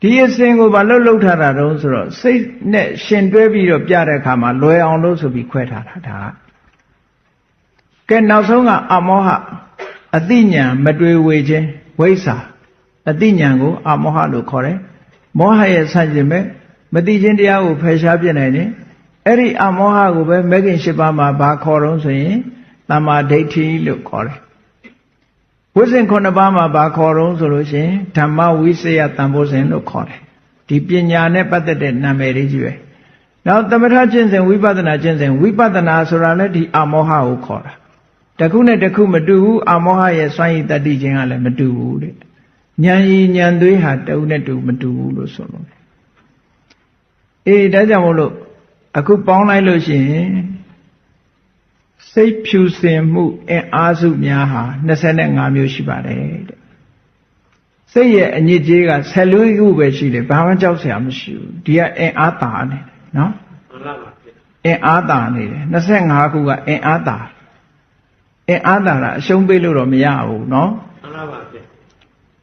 Speaker 1: ဒီအစဉ်ကိုဘာလို့လှုပ်ထားတာတုံးဆိုတော့စိတ်နဲ့ရှင်တွဲပြီးတော့ပြတဲ့အခါမှာလွယ်အောင်လို့ဆိုပြီးခွဲထားတာဒါကဲနောက်ဆုံးကအမောဟအတိညာဏ်မတွေ့ဝေခြင်းဝိဇ္ဇာအတိညာဏ်ကိုအမောဟလို့ခေါ်တယ်မောဟရဲ့ဆန့်ကျင်မဲ့မတိခြင်းတရားကိုဖယ်ရှားပြနိုင်တယ်အဲ့ဒီအမောဟကိုပဲမဂ္ဂင်၈ပါးမှာဘာခေါ်တော့ဆိုရင်တမ္မာဒိဋ္ဌိလို့ခေါ်တယ်ဝိဇ္ဇင်9ပါးမှာဘာခေါ်တော့ဆိုလို့ရှိရင်ဓမ္မဝိစယတန်ဖိုးစဉ်လို့ခေါ်တယ်ဒီပညာနဲ့ပတ်သက်တဲ့နာမည်လေးကြီးပဲနောက်သမထကျင့်စဉ်ဝိပဿနာကျင့်စဉ်ဝိပဿနာဆိုတာလည်းဒီအမောဟကိုခေါ်တာတစ်ခုနဲ့တစ်ခုမတူဘူးအမောဟရဲ့စွမ်းရည်တတ္တိခြင်းကလည်းမတူဘူးတဲ့ဉာဏ်ရည်ဉာဏ်သွေးဟာတဦးနဲ့တူမတူဘူးလို့ဆိုလို့ဒါကြောင့်မို့လို့အခုပေါင်းလိုက်လို့ရှိရင်စိတ်ဖြူစင်မှုအင်အားစုများဟာ25မျိုးရှိပါတယ်တဲ့စိတ်ရဲ့အညစ်အကြေးက14ခုပဲရှိတယ်ဘာမှကြောက်စရာမရှိဘူးဒီကအင်အားတာနေတယ်နော်
Speaker 2: မှန်ပါပါ
Speaker 1: အင်အားတာနေတယ်25ခုကအင်အားတာအရှုံးပေးလို့တော့မရဘူးနော်
Speaker 2: မှန်ပါပါ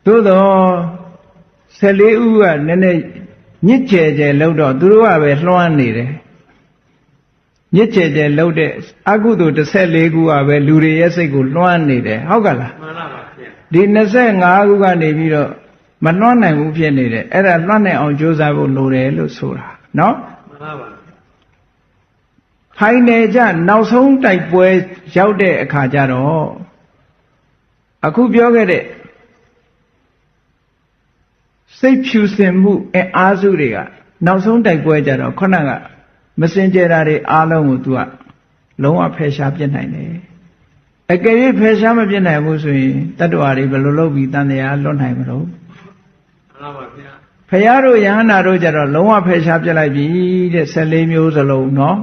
Speaker 1: သို့တော့14ဦးကနည်းနည်းညစ်ကျဲကျဲလောက်တော့သူတို့ကပဲလွှမ်းနေတယ်ညစ်ကျဲကျဲလောက်တဲ့အကုသိုလ်14ခုကပဲလူတွေရဲ့စိတ်ကိုလွှမ်းနေတယ်ဟုတ်ကလား
Speaker 2: မှန်ပါပါ
Speaker 1: ဒီ25ခုကနေပြီးတော့မလွှမ်းနိုင်ဘူးဖြစ်နေတယ်အဲ့ဒါလွှမ်းနိုင်အောင်ကြိုးစားဖို့လိုတယ်လို့ဆိုတာနော်
Speaker 2: မှန်ပါပါ
Speaker 1: ခိုင်နေကြနောက်ဆုံးတိုက်ပွဲရောက်တဲ့အခါကျတော့အခုပြောခဲ့တဲ့စိတ်ဖြူစင်မှုအားစုတွေကနောက်ဆုံးတိုက်ပွဲကြတော့ခုနကမစင်ကြယ်တာတွေအားလုံးကို तू ကလုံးဝဖယ်ရှားပြစ်နိုင်တယ်အကယ်၍ဖယ်ရှားမပြစ်နိုင်ဘူးဆိုရင်တတ္တဝါတွေဘယ်လိုလုပ်ပြီးတန်တရားလွတ်နိုင်မလို့
Speaker 2: မှန်ပါပါဗျာ
Speaker 1: ဖရာတို့ယဟန္တာတို့ကြတော့လုံးဝဖယ်ရှားပြစ်လိုက်ပြီတဲ့14မျိုးစလုံးနော်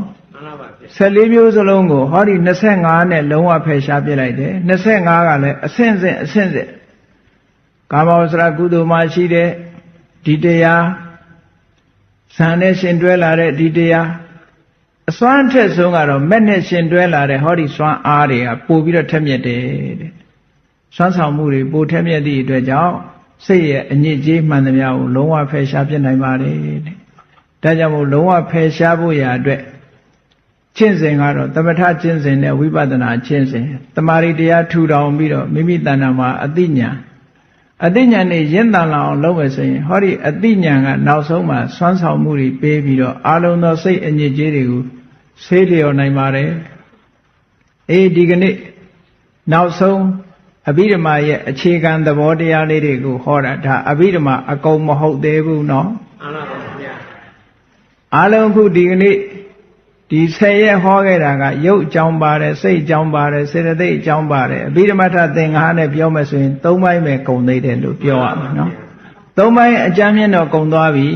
Speaker 1: 14မျိုးစလုံးကိုဟောဒီ25နဲ့လုံးဝဖယ်ရှားပြစ်လိုက်တယ်25ကလည်းအဆင့်ကာမဝဆရာကုသိုလ်မှာရှိတဲ့ဒီတရားဇန်နဲ့ရှင်တွဲလာတဲ့ဒီတရားအစွမ်းထက်ဆုံးကတော့မဲ့နဲ့ရှင်တွဲလာတဲ့ဟောဒီစွမ်းအားတွေကပို့ပြီးတော့ထက်မြက်တယ်တဲ့စွမ်းဆောင်မှုတွေပို့ထက်မြက်သည့်အတွက်ကြောင့်စိတ်ရဲ့အညစ်အကြေးမှန်သမျှကိုလုံးဝဖယ်ရှားပြစ်နိုင်ပါတယ်တဲ့ဒါကြောင့်မို့လုံးဝဖယ်ရှားဖို့ရာအတွက်ကျင့်စဉ်ကတော့သမထကျင့်စဉ်နဲ့ဝိပဿနာကျင့်စဉ်တမာရီတရားထူထောင်ပြီးတော့မိမိတဏ္ဍာမှာအသိဉာဏ်နဲ့ရင့်တန်လာအောင်လုပ်မယ်ဆိုရင်ဟောဒီအသိဉာဏ်ကနောက်ဆုံးမှာစွမ်းဆောင်မှုတွေပေးပြီးတော့အာလုံသောစိတ်အညစ်အကြေးတွေကိုဆေးလျော်နိုင်ပါတယ်ဒီကနေ့နောက်ဆုံးအဘိဓမ္မာရဲ့အခြေခံသဘောတရားလေးတွေကိုဟောတာဒါအဘိဓမ္မာအကုန်မဟုတ်သေးဘူးနော်
Speaker 2: မှန်ပါပါဗျာ
Speaker 1: အာလုံခုဒီကနေ့ဒီ10ရက်ဟောခဲ့တာကရုပ်အကြောင်းပါတယ်စိတ်အကြောင်းပါတယ်စေတသိက်အကြောင်းပါတယ်အဘိဓမ္မထသင်္ဃာနဲ့ပြောမယ်ဆိုရင်3ပိုင်းပဲကုန်သေးတယ်လို့ပြောရမှာနော်3ပိုင်းအကျမ်းမြင့်တော့ကုန်သွားပြီ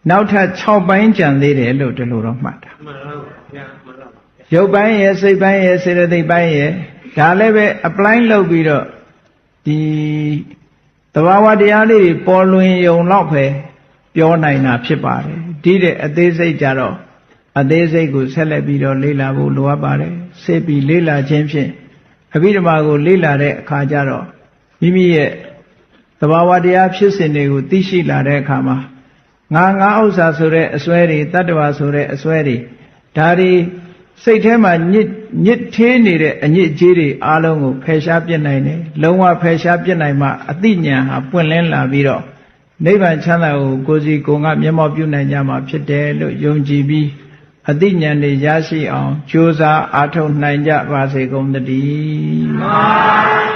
Speaker 1: နောက်ထပ်6ပိုင်းကျန်သေးတယ်လို့ဒီလိုတော့မှတ်တာ
Speaker 2: မှန်ပါဗျာမှန်ပါ
Speaker 1: ရုပ်ပိုင်းရဲ့စိတ်ပိုင်းရဲ့စေတသိက်ပိုင်းရဲ့ဒါလည်းပဲ apply လုပ်ပြီးတော့ဒီသဘာဝတရားလေးတွေပေါ်လွင်ယုံတော့ပဲပြောနိုင်တာဖြစ်ပါတယ်ဒီတဲ့အသေးစိတ်ကြတော့အသေးစိတ်ကိုဆက်လက်ပြီးတော့လေ့လာဖို့လိုအပ်ပါတယ်စိတ်ပြီးလေ့လာခြင်းဖြင့်အဘိဓမ္မာကိုလေ့လာတဲ့အခါကျတော့မိမိရဲ့သဘာဝတရားဖြစ်စဉ်တွေကိုသိရှိလာတဲ့အခါမှာငါဥစ္စာဆိုတဲ့အစွဲတွေတတ္တဝါဆိုတဲ့အစွဲတွေဒါတွေစိတ်ထဲမှာညစ်သေးနေတဲ့အညစ်အကြေးတွေအားလုံးကိုဖယ်ရှားပြစ်နိုင်တယ်လုံးဝဖယ်ရှားပြစ်နိုင်မှအသိဉာဏ်ဟာပွင့်လင်းလာပြီးတော့နိဗ္ဗာန်ချမ်းသာကိုကိုယ်စီကိုယ်ငါမျက်မှောက်ပြုနိုင်ကြမှာဖြစ်တယ်လို့ယုံကြည်ပြီး အသိဉာဏ်တွေရရှိအောင်ကြိုးစားအားထုတ်နိုင်ကြပါစေကုန်သတည်း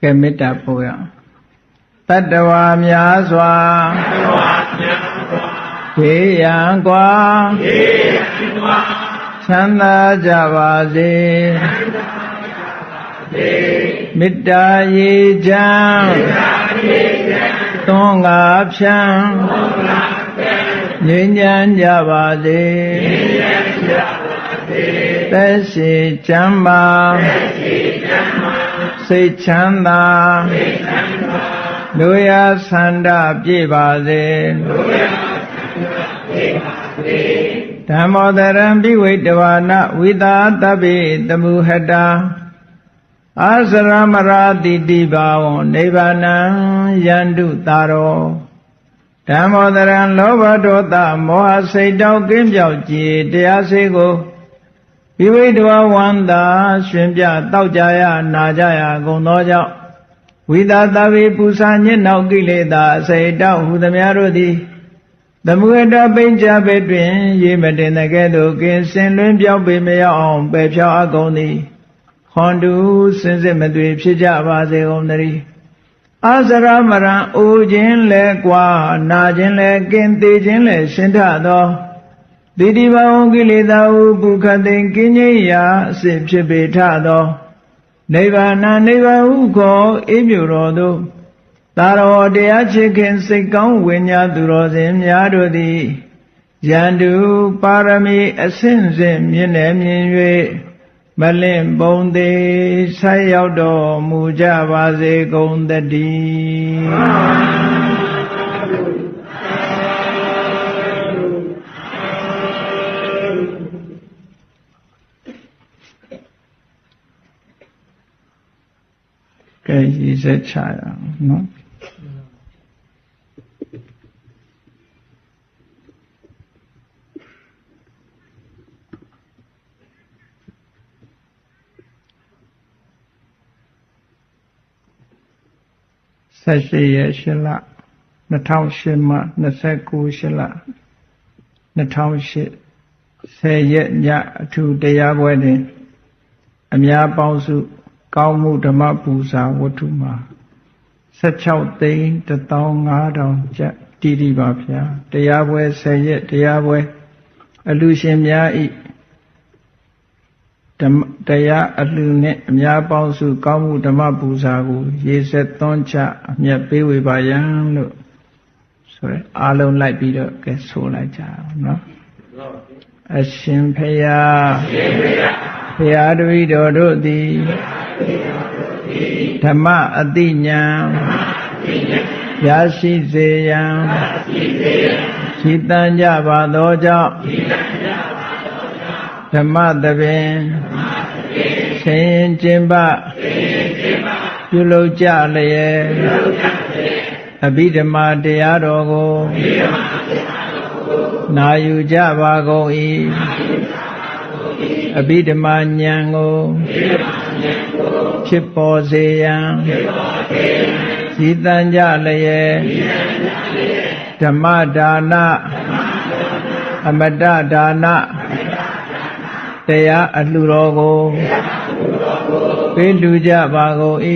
Speaker 1: ကဲမေတ္တာပို့ရအောင်တတ္တဝါများစွာဘေးရန်ကွာချမ်းသာကြပါစေမေတ္တာရေချမ်းသွန်ကားဖြန်းငြိမ်းချမ်းကြပါစေသက်ရှိချမ်းသာစိတ်ချမ်းသာလူရဆန္ဒပြည့်ပါစေဓမ္မောတရံပိဝိတဝါနဝိသာတပိတမုဟတာအာစရမရာတိတိဘာဝံနိဗ္ဗာနံယန္တုတာရောဓမ္မောတရံလောဘဒေါသမောဟစိတ်တောက်ကင်းပြောက်ကြည်တရားစေကိုပိဝိတဝဝန္တာရှင်ပြတောက်ကြရနာကြရကုန်သောကြောင့်ဝိသာတပိပူဇာညစ်နောက်ကိလေသာအစိတ်တောက်ဟူသည်များတို့သည်သမုဟတပိဉ္စဘေတွင်ရေမတင်တဲ့ကဲ့သို့ကင်းစင်လွင်ပြောက်ပေမရောက်အောင်ပယ်ဖြောက်အပ်ကုန်သည်ခွန်တူစင်စစ်မသွေဖြစ်ကြပါစေကုန်သတည်းအာစရမရံအိုခြင်းလဲကွာနာခြင်းလဲကင်းသေးခြင်းလဲရှင်းထသောတိတိဘာဝကိလေသာဟုပုခတ်သိင်ကင်းငြိမ်းရာအစစ်ဖြစ်ပေထသောနိဗ္ဗာန်နိဗ္ဗာန်ဟုခေါ်အေးမြူတော်သို့သာရောတရားချစ်ခင်စိတ်ကောင်းဝိညာသူတော်စင်များတို့သည်ယန္တုပါရမီအဆင့်ဆင့်မြင့်နေမြင်၍မလင့်ပုံသေးဆက်ရောက်တော်မူကြပါစေကုန်သတည်းကဲရည်စက်ချရအောင်နော်18ရက်8လ2008မှ29 8လ2008 10ရက်ညအထူးတရားပွဲတွင်အများပေါင်းစုကောင်းမှုဓမ္မပူဇာဝတ္ထုမှာ16သိန်း15000ကျပ်တည်တည်ပါဗျာတရားပွဲ10ရက်တရားပွဲအလူရှင်များဤတရားအလှူနှင့်အများပေါင်းစုကောင်းမှုဓမ္မပူဇာကိုရေဆက်သွန်းချအမြတ်ပေးဝေပါယံလို့ဆိုရအားလုံးလိုက်ပြီးတော့ကဲဆိုလိုက်ကြအောင်နော်အရှင်ဖယားဖယားတပည့်တော်တို့သည်ဓမ္မအတိညာရရှိစေရန်ရှိတန်ကြပါသောကြောင့်ဓမ္မသဘင်ဆင်းကျင်ပပြုလုပ်ကြလျက်အဘိဓမ္မာတရားတော်ကိုနာယူကြပါကုန်၏အဘိဓမ္မာဉာဏ်ကိုဖြစ်ပေါ်စေရန်ရှိတန်ကြလျက်ဓမ္မဒါနအမတဒါနတရားအလှူတော်ကိုပေးလူကြပါကုန်၏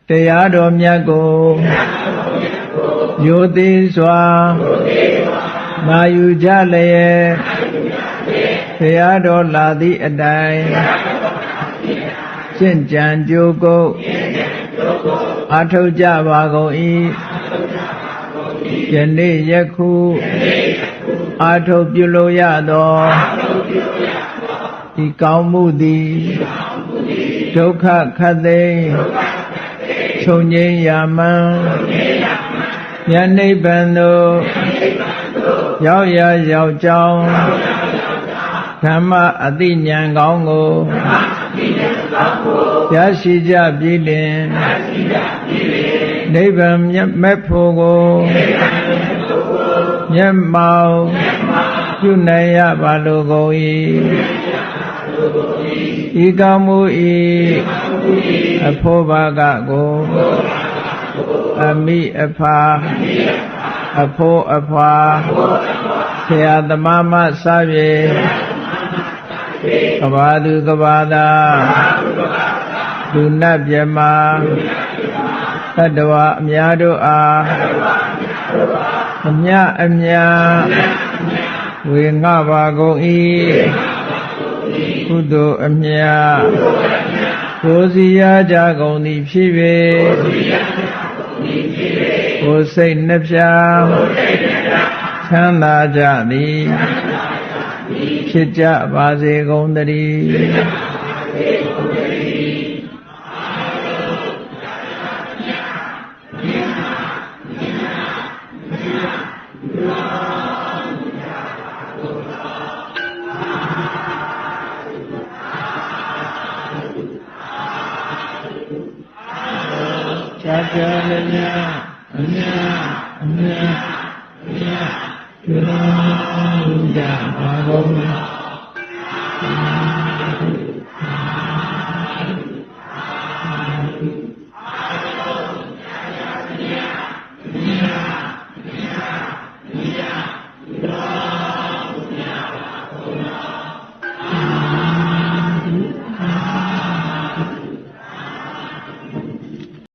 Speaker 1: တရားတော်မြတ်ကိုရိုသေစွာနာယူကြလျက်တရားတော်လာသည့်အတိုင်းရှင်းကြံကြိုးကုပ်အထောက်ကြပါကုန်၏ယနေ့ယခုအာထုပ်ပြုလို့ရသောဒီကောင်းမှုသည်ဒုက္ခခတ်သိမ်းချုပ်ငြိမ်းရာမှန်ဉာဏ်နိဗ္ဗာန်သို့ရောက်ရရောက်ကြောင်းတ ဓမ္မအသိဉာဏ်ကောင်းကိုရရှိကြပြီလင်နိဗ္ဗာန်မဲ့ဖို့ကိုမျက်မှောက်ပြုနိုင်ရပါလိုကုန်၏ဤကောင်းမှု၏အဖို့ဘာကကိုအမိအဖာအဖို့အဖွာဆရာသမားမစပြေကဘာသူကဘာသာလူနတ်မြမတတ္တဝအများတို့အားအမြအမြဝေငှပါကုန်၏ကုသိုလ်အမြကိုယ်စီရကြကုန်သည်ဖြစ်၍ကိုယ်စိတ်နှပြချမ်းသာကြသည်ဖြစ်ကြပါစေကုန်သတည်းကြာကြာလည်းများအများအများအများပြုလုပ်ကြပါကုန်